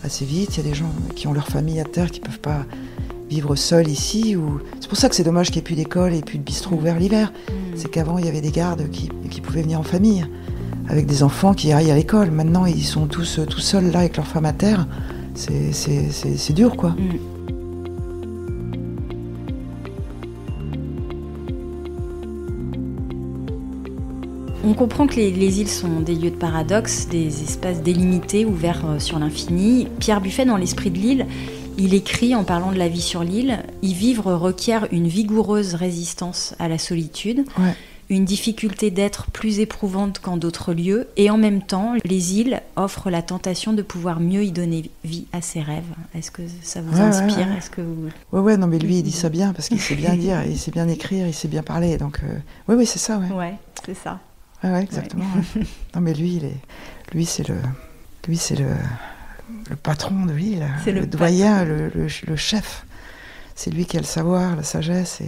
assez vite. Il y a des gens qui ont leur famille à terre, qui ne peuvent pas vivre seuls ici. C'est pour ça que c'est dommage qu'il n'y ait plus d'école et plus de bistrot ouvert l'hiver. C'est qu'avant, il y avait des gardes qui pouvaient venir en famille, avec des enfants qui aillent à l'école. Maintenant, ils sont tous tout seuls là, avec leur femme à terre. C'est dur, quoi. On comprend que les îles sont des lieux de paradoxe, des espaces délimités, ouverts sur l'infini. Pierre Buffet, dans L'Esprit de l'île, il écrit, en parlant de la vie sur l'île, « Y vivre requiert une vigoureuse résistance à la solitude, une difficulté d'être plus éprouvante qu'en d'autres lieux, et en même temps, les îles offrent la tentation de pouvoir mieux y donner vie à ses rêves. » Est-ce que ça vous inspire ? Est-ce que vous... Ouais, non, mais lui, il dit ça bien, parce qu'il sait bien dire, il sait bien écrire, il sait bien parler, donc... Oui, c'est ça, ouais. Ouais, c'est ça. Ouais, exactement. Ouais. Non, mais lui, c'est le patron de l'île, le doyen, le chef. C'est lui qui a le savoir, la sagesse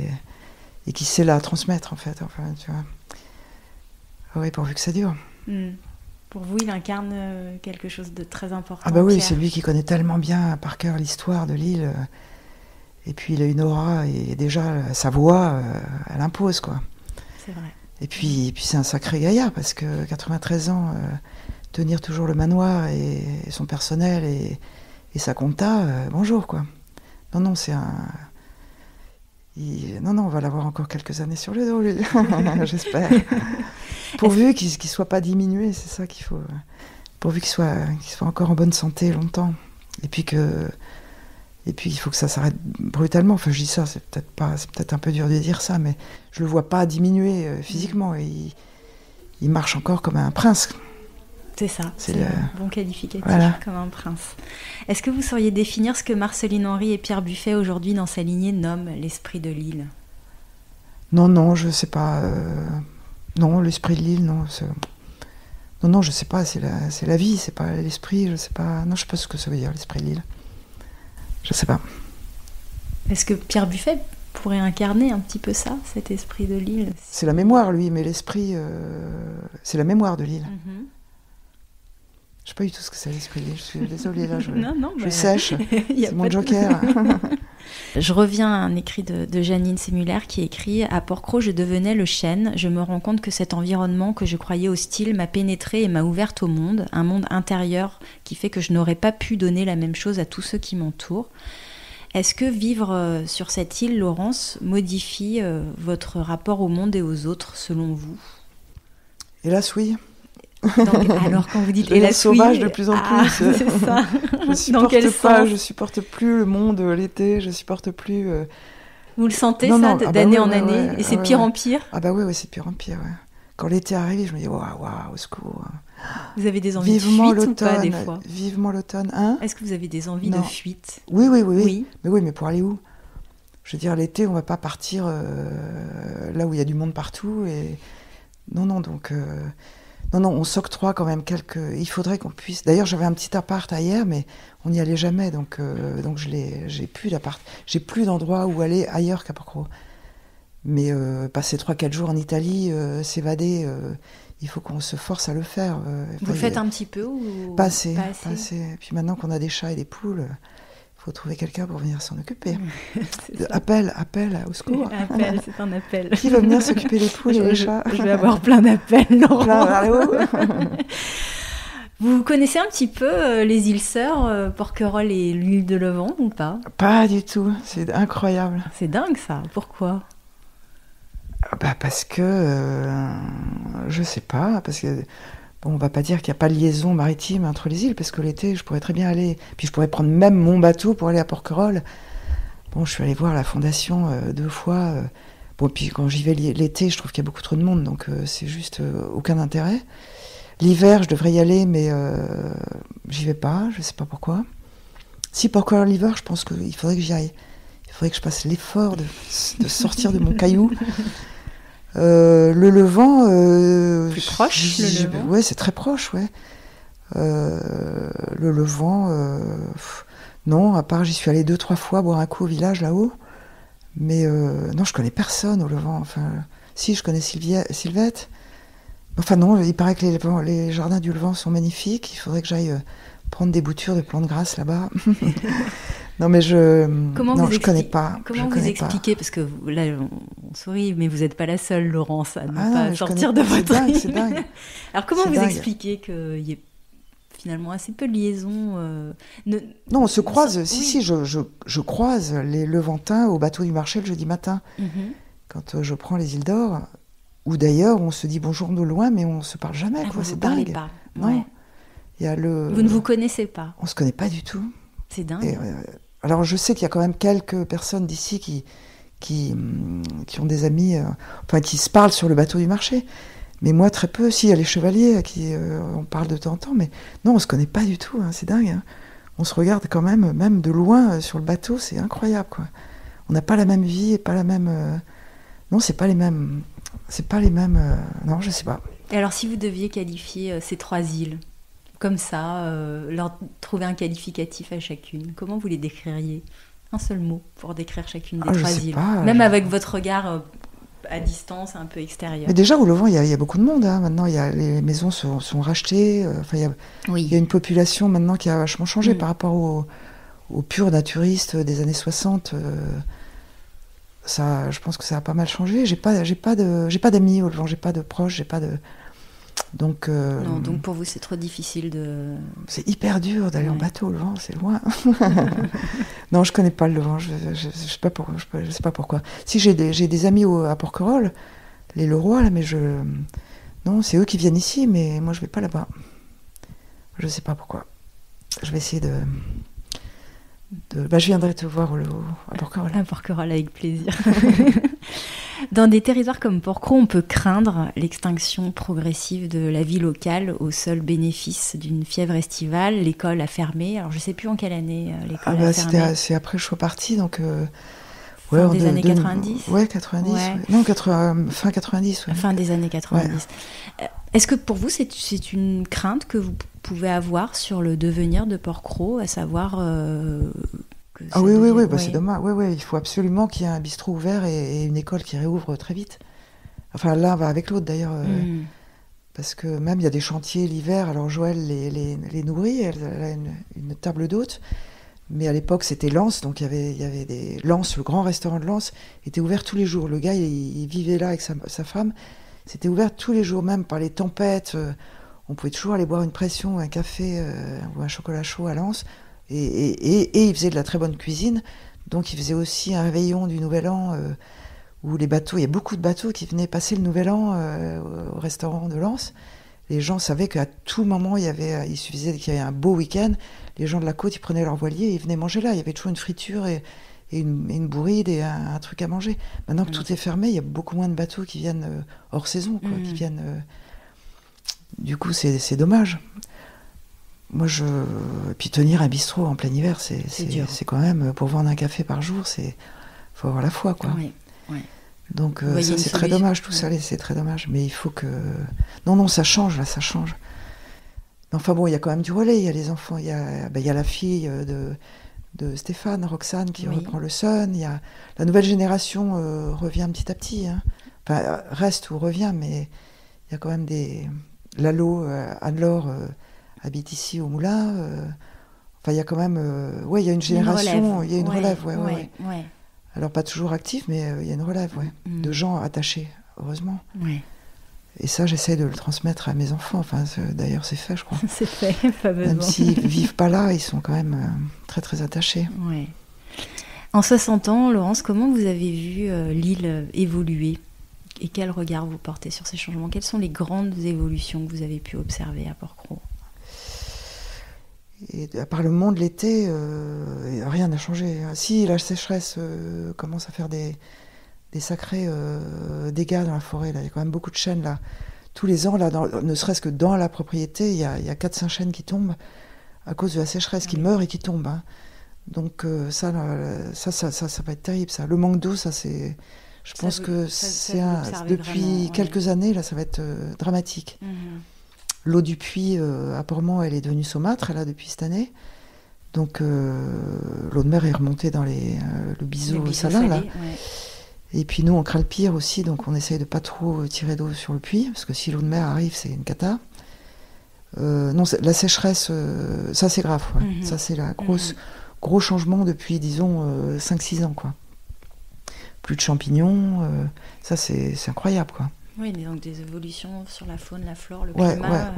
et qui sait la transmettre en fait. Enfin, tu vois. Oui, pourvu que ça dure. Pour vous, il incarne quelque chose de très important. Ah bah oui, c'est lui qui connaît tellement bien par cœur l'histoire de l'île. Et puis il a une aura et déjà sa voix, elle impose quoi. C'est vrai. Et puis c'est un sacré gaillard, parce que 93 ans, tenir toujours le manoir et son personnel et sa compta, bonjour, quoi. Non, c'est un... Non, on va l'avoir encore quelques années sur le dos, lui. J'espère. Pourvu qu'il ne soit pas diminué, c'est ça qu'il faut. Pourvu qu'il soit encore en bonne santé longtemps. Et puis il faut que ça s'arrête brutalement. Enfin, je dis ça, c'est peut-être un peu dur de dire ça, mais je le vois pas diminuer physiquement. Il marche encore comme un prince. C'est ça, c'est un bon qualificatif, voilà. Comme un prince. Est-ce que vous sauriez définir ce que Marceline Henry et Pierre Buffet, aujourd'hui, dans sa lignée, nomment l'esprit de l'île ? Non, je sais pas. Non, l'esprit de l'île, non. Non, je sais pas, c'est la vie, c'est pas l'esprit, je sais pas. Non, je sais pas ce que ça veut dire, l'esprit de l'île. Je sais pas. Est-ce que Pierre Buffet pourrait incarner un petit peu ça, cet esprit de l'île ? C'est la mémoire, lui, mais l'esprit, c'est la mémoire de l'île. Je sais pas du tout ce que c'est l'escalier. Je suis désolée, là, je bah, sèche. C'est mon joker. Je reviens à un écrit de Janine Sémulaire qui écrit « À Porquerolles, je devenais le chêne. Je me rends compte que cet environnement que je croyais hostile m'a pénétrée et m'a ouverte au monde, un monde intérieur qui fait que je n'aurais pas pu donner la même chose à tous ceux qui m'entourent. » Est-ce que vivre sur cette île, Laurence, modifie votre rapport au monde et aux autres, selon vous ? Hélas, oui. Donc, alors quand vous dites je deviens sauvage oui, de plus en plus. C'est ça. Je supporte plus le monde l'été, je supporte plus. Vous le sentez d'année en année, et c'est pire en pire. Ah bah oui, c'est pire en pire. Ouais. Quand l'été arrive, je me dis waouh, au secours. Vous avez des envies de fuite ou pas des fois ? Vivement l'automne, hein ? Est-ce que vous avez des envies de fuite ? Oui. Mais pour aller où ? Je veux dire, l'été, on va pas partir là où il y a du monde partout et donc. Non, on s'octroie quand même quelques... Il faudrait qu'on puisse... D'ailleurs, j'avais un petit appart ailleurs, mais on n'y allait jamais, donc j'ai plus d'appart. J'ai plus d'endroit où aller ailleurs qu'à Porquerolles. Mais passer 3-4 jours en Italie, s'évader, il faut qu'on se force à le faire. Vous le faites un petit peu ou... Pas assez. Et puis maintenant qu'on a des chats et des poules... Il faut trouver quelqu'un pour venir s'en occuper. Appel au secours. C'est un appel. Qui va venir s'occuper des poules et des chats ? Je vais avoir plein d'appels, Laurent. Vous connaissez un petit peu les îles Sœurs, Porquerolles et l'île de Levant ou pas ? Pas du tout, c'est incroyable. C'est dingue ça, pourquoi ? Parce que, je sais pas, parce que... Bon, on va pas dire qu'il n'y a pas de liaison maritime entre les îles, parce que l'été, je pourrais très bien aller... Puis je pourrais prendre même mon bateau pour aller à Porquerolles. Bon, je suis allée voir la Fondation 2 fois. Bon, puis quand j'y vais l'été, je trouve qu'il y a beaucoup trop de monde, donc c'est juste aucun intérêt. L'hiver, je devrais y aller, mais j'y vais pas, je sais pas pourquoi. Si Porquerolles l'hiver, je pense qu'il faudrait que j'y aille. Il faudrait que je fasse l'effort de sortir de mon caillou. Le Levant... plus proche, le Levant. Ouais, c'est très proche, ouais. Le Levant... non, à part j'y suis allée 2-3 fois boire un coup au village, là-haut. Mais non, je connais personne au Levant. Enfin, si, je connais Sylvette. Enfin non, il paraît que les jardins du Levant sont magnifiques. Il faudrait que j'aille prendre des boutures de plantes grasses là-bas. Non, mais je connais pas. Comment vous expliquez, parce que là, on sourit, mais vous n'êtes pas la seule, Laurence, à ne pas sortir de votre île. C'est dingue. Alors, comment vous expliquez qu'il y ait finalement assez peu de liaisons Non, on se croise. Si, je croise les Levantins au bateau du marché le jeudi matin. Quand je prends les îles d'Or, où d'ailleurs, on se dit bonjour de loin, mais on ne se parle jamais. Quoi. C'est dingue. Pas. Non. Ouais. Il y a Vous ne vous connaissez pas. On ne se connaît pas du tout. C'est dingue. Et, alors, je sais qu'il y a quand même quelques personnes d'ici qui ont des amis, qui se parlent sur le bateau du marché. Mais moi, très peu. Si, il y a les chevaliers à qui on parle de temps en temps, mais non, on ne se connaît pas du tout. Hein, c'est dingue. Hein. On se regarde quand même de loin sur le bateau, c'est incroyable. Quoi. On n'a pas la même vie et pas la même... Non, c'est pas les mêmes... Non, je sais pas. Et alors, si vous deviez qualifier ces 3 îles, comme ça, leur trouver un qualificatif à chacune, comment vous les décririez ? Un seul mot pour décrire chacune des 3 îles. Même avec votre regard à distance, un peu extérieur. Mais déjà, au Levant, il y a beaucoup de monde. Hein. Maintenant, les maisons sont rachetées. Il y a une population maintenant qui a vachement changé par rapport aux purs naturistes des années 60. Je pense que ça a pas mal changé. J'ai pas d'amis au Levant, j'ai pas de proches, j'ai pas de... Donc, non, donc pour vous c'est trop difficile de... C'est hyper dur d'aller en bateau au Levant, c'est loin. Non, je connais pas le Levant, je sais pas pourquoi. Si j'ai des amis à Porquerolles, les Leroy là, mais non, c'est eux qui viennent ici, mais moi je vais pas là-bas. Je sais pas pourquoi. Je vais essayer je viendrai te voir à Porquerolles. À Porquerolles, avec plaisir. Dans des territoires comme Porquerolles, on peut craindre l'extinction progressive de la vie locale au seul bénéfice d'une fièvre estivale. L'école a fermé. Alors, je ne sais plus en quelle année l'école a fermé. C'est après que je sois partie, donc... fin des années 90 ? Ouais, 90. Ouais. Non, fin 90. Ouais. Fin des années 90. Ouais. Est-ce que pour vous, c'est une crainte que vous pouvez avoir sur le devenir de Porquerolles, à savoir... oui, c'est dommage. Oui, il faut absolument qu'il y ait un bistrot ouvert et une école qui réouvre très vite. Enfin, l'un va avec l'autre, d'ailleurs. Parce que même il y a des chantiers l'hiver, alors Joël les nourrit, elle a une table d'hôtes. Mais à l'époque, c'était Lens, donc il y avait des... Lens, le grand restaurant de Lens, était ouvert tous les jours. Le gars, il vivait là avec sa femme. C'était ouvert tous les jours, même par les tempêtes. On pouvait toujours aller boire une pression, un café ou un chocolat chaud à Lens. Et il faisait de la très bonne cuisine. Donc il faisait aussi un réveillon du Nouvel An où les bateaux, il y a beaucoup de bateaux qui venaient passer le Nouvel An au restaurant de Lens. Les gens savaient qu'à tout moment, il suffisait qu'il y avait un beau week-end. Les gens de la côte, ils prenaient leur voilier et ils venaient manger là. Il y avait toujours une friture et une bourride et un truc à manger. Maintenant que tout est fermé, il y a beaucoup moins de bateaux qui viennent hors saison, quoi, qui viennent. Du coup, c'est dommage. Moi, et puis tenir un bistrot en plein hiver, c'est quand même, pour vendre un café par jour, faut avoir la foi, quoi. Oui, oui. Donc ça, c'est très dommage, tout ça, c'est très dommage. Mais il faut que... Non, ça change, là, ça change. Enfin bon, il y a quand même du relais, il y a les enfants, il y a la fille de Stéphane, Roxane, qui reprend le Sun, il y a... La nouvelle génération revient petit à petit, hein. Enfin, reste ou revient, mais il y a quand même des... Lalo, Anne-Laure habite ici au Moulin. Enfin, il y a quand même... il y a une génération, il y a une relève, ouais. Alors pas toujours active, mais il y a une relève, de gens attachés, heureusement. Ouais. Et ça, j'essaie de le transmettre à mes enfants. Enfin, d'ailleurs, c'est fait, je crois. C'est fait, pas besoin. Même s'ils vivent pas là, ils sont quand même très très attachés. Ouais. En 60 ans, Laurence, comment vous avez vu l'île évoluer et quel regard vous portez sur ces changements? Quelles sont les grandes évolutions que vous avez pu observer à Port-Cros? Et à part le monde l'été, rien n'a changé. Si, la sécheresse commence à faire des sacrés dégâts dans la forêt. Là. Il y a quand même beaucoup de chênes. Là. Tous les ans, là, ne serait-ce que dans la propriété, il y a 4-5 chênes qui tombent à cause de la sécheresse, qui meurent et qui tombent. Hein. Donc ça va être terrible. Ça. Le manque d'eau, ça c'est... Je pense que depuis quelques années, là, ça va être dramatique. L'eau du puits à Portmont, elle est devenue saumâtre, là, depuis cette année. Donc l'eau de mer est remontée dans le biseau salin, là. Ouais. Et puis nous, on craint le pire aussi, donc on essaye de pas trop tirer d'eau sur le puits, parce que si l'eau de mer arrive, c'est une cata. Non, la sécheresse, ça c'est grave. Ouais. Ça c'est la gros changement depuis, disons, 5-6 ans, quoi. Plus de champignons, ça c'est incroyable, quoi. Oui, donc des évolutions sur la faune, la flore, le climat,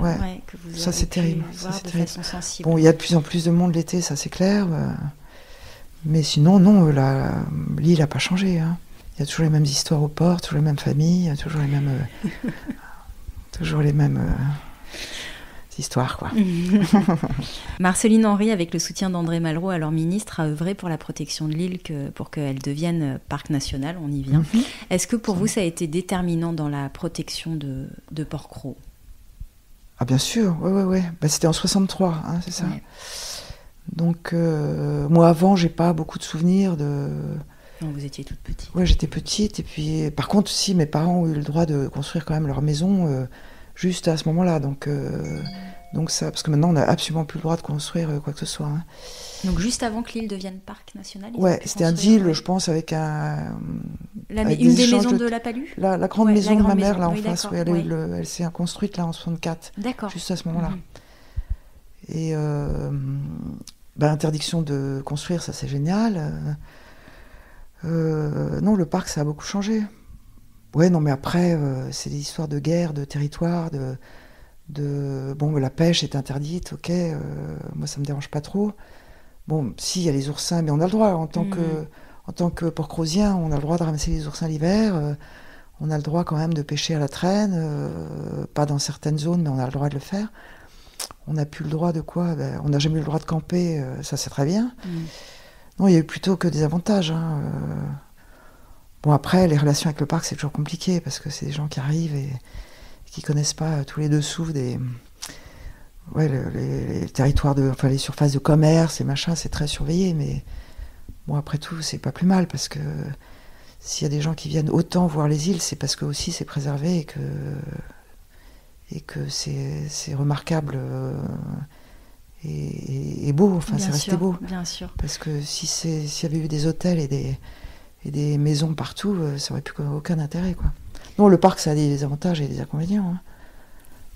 que vous ça, c'est terrible. Voir de façon sensible. Bon, il y a de plus en plus de monde l'été, ça c'est clair. Mais sinon, non, l'île n'a pas changé. Hein. Il y a toujours les mêmes histoires au port, toujours les mêmes familles, toujours les mêmes histoires, quoi. Marceline Henry, avec le soutien d'André Malraux, alors ministre, a œuvré pour la protection de l'île pour qu'elle devienne parc national, on y vient. Est-ce que pour vous, ça a été déterminant dans la protection de Port-Cros? Ah bien sûr, oui. C'était en 63, hein, c'est ça. Ouais. Donc, moi avant, j'ai pas beaucoup de souvenirs de... Non, vous étiez toute petite. Oui, j'étais petite, et puis, par contre, si, mes parents ont eu le droit de construire quand même leur maison... juste à ce moment-là, donc ça, parce que maintenant on n'a absolument plus le droit de construire quoi que ce soit. Hein. Donc juste avant que l'île devienne parc national. Ouais, c'était un deal, je pense, avec une des maisons de la Palue. La grande maison de ma mère là en face, elle s'est construite là en 64. D'accord. Juste à ce moment-là. Et interdiction de construire, ça c'est génial. Non, le parc ça a beaucoup changé. Ouais, non, mais après, c'est des histoires de guerre, de territoire, bon, la pêche est interdite, ok, moi ça me dérange pas trop. Bon, si, il y a les oursins, mais on a le droit, en tant que Port-Crosien, on a le droit de ramasser les oursins l'hiver, on a le droit quand même de pêcher à la traîne, pas dans certaines zones, mais on a le droit de le faire. On n'a plus le droit de quoi? On n'a jamais eu le droit de camper, ça c'est très bien. Non, il y a eu plutôt que des avantages, hein. Bon, après, les relations avec le parc, c'est toujours compliqué, parce que c'est des gens qui arrivent et qui connaissent pas tous les dessous des... les territoires, les surfaces de commerce et machin, c'est très surveillé, mais bon, après tout, c'est pas plus mal, parce que s'il y a des gens qui viennent autant voir les îles, c'est parce que aussi c'est préservé et que c'est remarquable et beau, enfin, c'est resté beau. Bien sûr. Parce que s'il y avait eu des hôtels et des maisons partout, ça aurait plus aucun intérêt, quoi. Non, le parc, ça a des avantages et des inconvénients. Hein.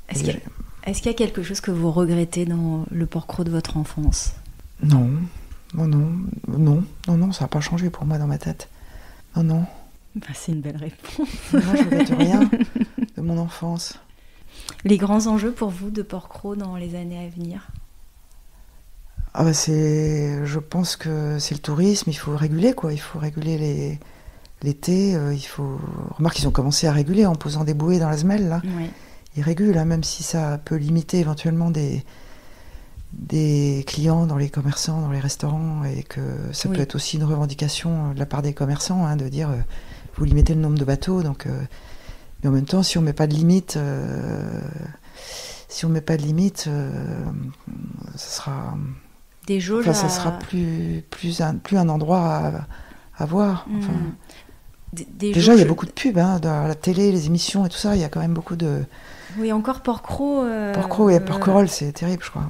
Est-ce qu'il y a quelque chose que vous regrettez dans le Porquerolles de votre enfance? Non, ça n'a pas changé pour moi dans ma tête. Non. C'est une belle réponse. Non, je ne regrette rien de mon enfance. Les grands enjeux pour vous de Porquerolles dans les années à venir? Je pense que c'est le tourisme, il faut réguler quoi. Il faut réguler l'été. Remarque, ils ont commencé à réguler en posant des bouées dans la semelle là. Oui. Ils régulent, hein, même si ça peut limiter éventuellement des clients dans les commerçants, dans les restaurants, et que ça peut être aussi une revendication de la part des commerçants, hein, de dire vous limitez le nombre de bateaux, donc mais en même temps si on met pas de limite, ça sera des jauges, ça sera plus un endroit à voir. Enfin, déjà il y a beaucoup de pubs hein, dans la télé, les émissions et tout ça, il y a quand même beaucoup de... Oui, encore Porquerolles. Porquerolles et Porquerolles, c'est terrible, je crois.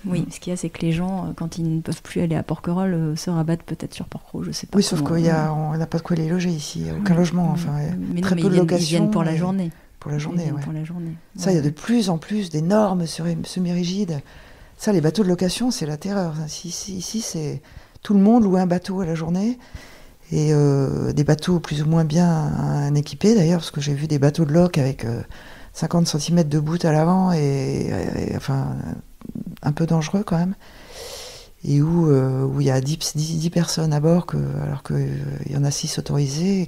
Oui. Ce qu'il y a, c'est que les gens, quand ils ne peuvent plus aller à Porquerolles, se rabattent peut-être sur Porquerolles, je sais pas. Oui, sauf qu'on n'a pas de quoi les loger ici, aucun logement, enfin. Très peu de location. Ils viennent pour la journée. Pour la journée, Pour la journée. Ça, il y a de plus en plus des normes semi-rigides. Ça, les bateaux de location, c'est la terreur. Ici, c'est tout le monde loue un bateau à la journée. Et des bateaux plus ou moins bien équipés, d'ailleurs, parce que j'ai vu des bateaux de loc avec 50 cm de bout à l'avant, et enfin, un peu dangereux quand même. Et où il y a 10 personnes à bord, alors qu'il y en a 6 autorisées, et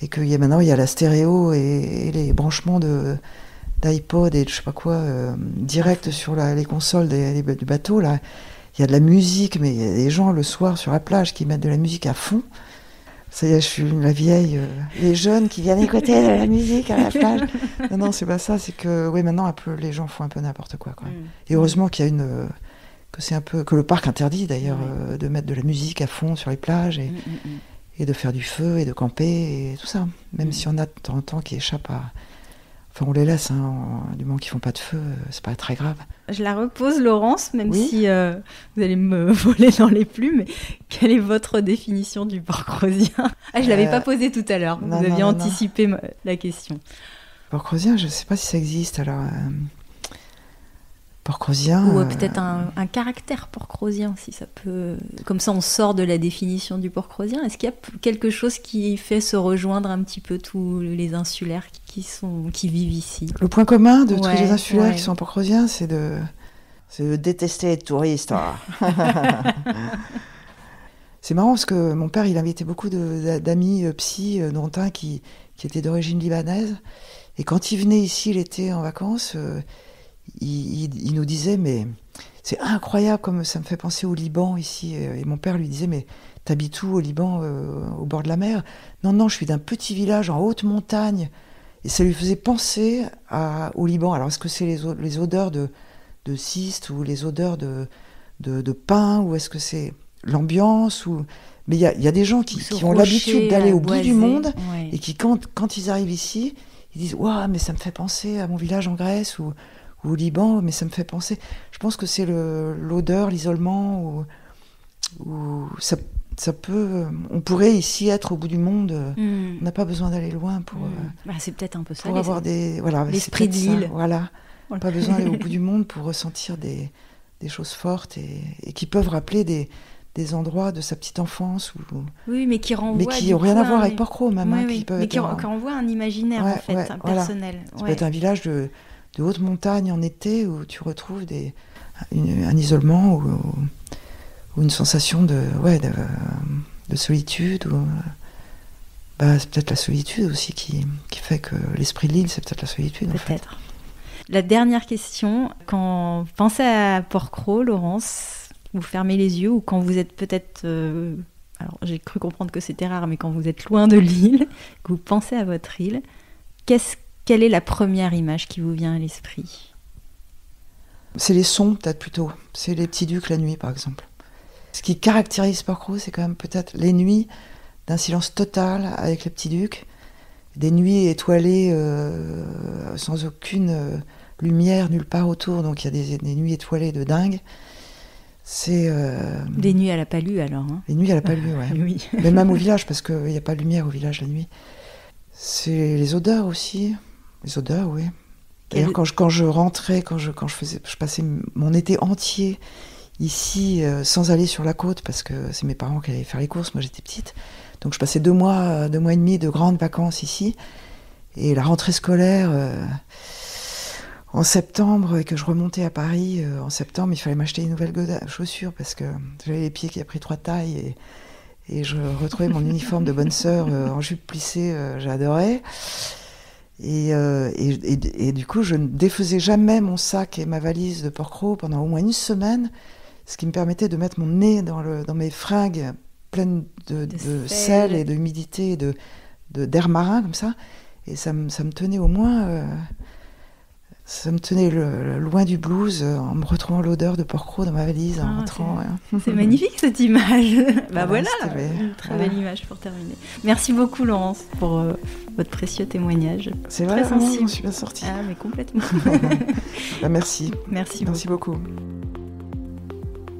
que maintenant il y a la stéréo et les branchements d'iPod et de je sais pas quoi direct sur les consoles du bateau là. Il y a de la musique, mais il y a des gens le soir sur la plage qui mettent de la musique à fond. Ça y est, je suis la vieille, les jeunes qui viennent écouter de la musique à la plage. Non, c'est pas ça, c'est que maintenant les gens font un peu n'importe quoi. Et heureusement qu'il y a que le parc interdit d'ailleurs de mettre de la musique à fond sur les plages et de faire du feu et de camper et tout ça. Même si on a de temps en temps qui échappent à... Enfin, on les laisse, du moment qu'ils font pas de feu, c'est pas très grave. Je la repose, Laurence, même si vous allez me voler dans les plumes. Mais quelle est votre définition du porquerolles? Je l'avais pas posée tout à l'heure. Vous aviez anticipé la question. Porquerolles, je sais pas si ça existe. Alors, porquerolles. Ou peut-être un caractère porquerollien, si ça peut. Comme ça, on sort de la définition du porquerolles. Est-ce qu'il y a quelque chose qui fait se rejoindre un petit peu tous les insulaires qui vivent ici? Le point commun de tous les insulaires qui sont porquerolles, c'est de détester les touristes. C'est marrant parce que mon père, il invitait beaucoup d'amis psy, dont un qui était d'origine libanaise. Et quand il venait ici l'été en vacances, il nous disait, mais c'est incroyable comme ça me fait penser au Liban ici. Et mon père lui disait, mais t'habites où au Liban, au bord de la mer? Non, je suis d'un petit village en haute montagne. Et ça lui faisait penser au Liban. Alors est-ce que c'est les odeurs de ciste ou les odeurs de pain, ou est-ce que c'est l'ambiance Mais il y a des gens qui ont l'habitude d'aller au bout du monde et qui, quand ils arrivent ici, ils disent « Waouh, mais ça me fait penser à mon village en Grèce » ou au Liban, mais ça me fait penser... Je pense que c'est l'odeur, l'isolement, ou ça peut... On pourrait ici être au bout du monde. On n'a pas besoin d'aller loin pour... c'est peut-être un peu ça. Pour avoir l'esprit de l'île. Voilà. Pas besoin d'aller au bout du monde pour ressentir des choses fortes et qui peuvent rappeler des endroits de sa petite enfance. Oui, mais qui renvoient... Mais qui n'ont rien à voir avec Porquerolles, même. Qui renvoient un imaginaire, en fait, personnel. Ça peut être un village de haute montagne en été où tu retrouves un isolement ou une sensation de solitude. C'est peut-être la solitude aussi qui fait que l'esprit de l'île, c'est peut-être la solitude. Peut-être. En fait. La dernière question, quand vous pensez à Porquerolles, Laurence, vous fermez les yeux, ou quand vous êtes peut-être... alors j'ai cru comprendre que c'était rare, mais quand vous êtes loin de l'île, que vous pensez à votre île, quelle est la première image qui vous vient à l'esprit? C'est les sons, peut-être plutôt. C'est les petits ducs la nuit, par exemple. Ce qui caractérise Porquerolles, c'est quand même peut-être les nuits d'un silence total avec les petits ducs, des nuits étoilées sans aucune lumière nulle part autour, donc il y a des nuits étoilées de dingue. C'est des nuits à la palue alors. Les nuits à la palue, ouais. Oui. Mais même au village, parce qu'il n'y a pas de lumière au village la nuit. C'est les odeurs aussi. Les odeurs, oui. D'ailleurs, quand je rentrais, je passais mon été entier ici sans aller sur la côte, parce que c'est mes parents qui allaient faire les courses, moi j'étais petite. Donc je passais 2 mois et demi de grandes vacances ici. Et la rentrée scolaire en septembre, et que je remontais à Paris en septembre, il fallait m'acheter une nouvelle chaussures parce que j'avais les pieds qui avaient pris 3 tailles. Et je retrouvais mon uniforme de bonne sœur en jupe plissée, j'adorais. Et du coup, je ne défaisais jamais mon sac et ma valise de Porquerolles pendant au moins une semaine, ce qui me permettait de mettre mon nez dans mes fringues pleines de sel et d'humidité et d'air marin comme ça. Et ça me tenait au moins... ça me tenait loin du blues en me retrouvant l'odeur de Porquerolles dans ma valise en rentrant. C'est magnifique cette image. Voilà, une très belle image pour terminer. Merci beaucoup Laurence pour votre précieux témoignage. C'est vrai, très sensible. Je suis bien sortie. Ah mais complètement. Merci. Merci beaucoup.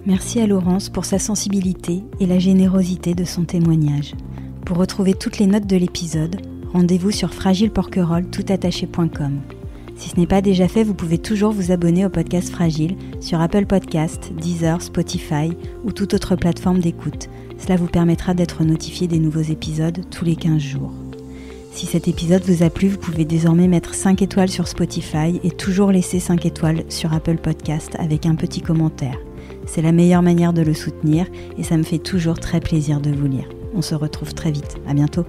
Merci à Laurence pour sa sensibilité et la générosité de son témoignage. Pour retrouver toutes les notes de l'épisode, rendez-vous sur fragileporquerolles.com. Si ce n'est pas déjà fait, vous pouvez toujours vous abonner au podcast Fragile sur Apple Podcasts, Deezer, Spotify ou toute autre plateforme d'écoute. Cela vous permettra d'être notifié des nouveaux épisodes tous les 15 jours. Si cet épisode vous a plu, vous pouvez désormais mettre 5 étoiles sur Spotify et toujours laisser 5 étoiles sur Apple Podcasts avec un petit commentaire. C'est la meilleure manière de le soutenir et ça me fait toujours très plaisir de vous lire. On se retrouve très vite. À bientôt.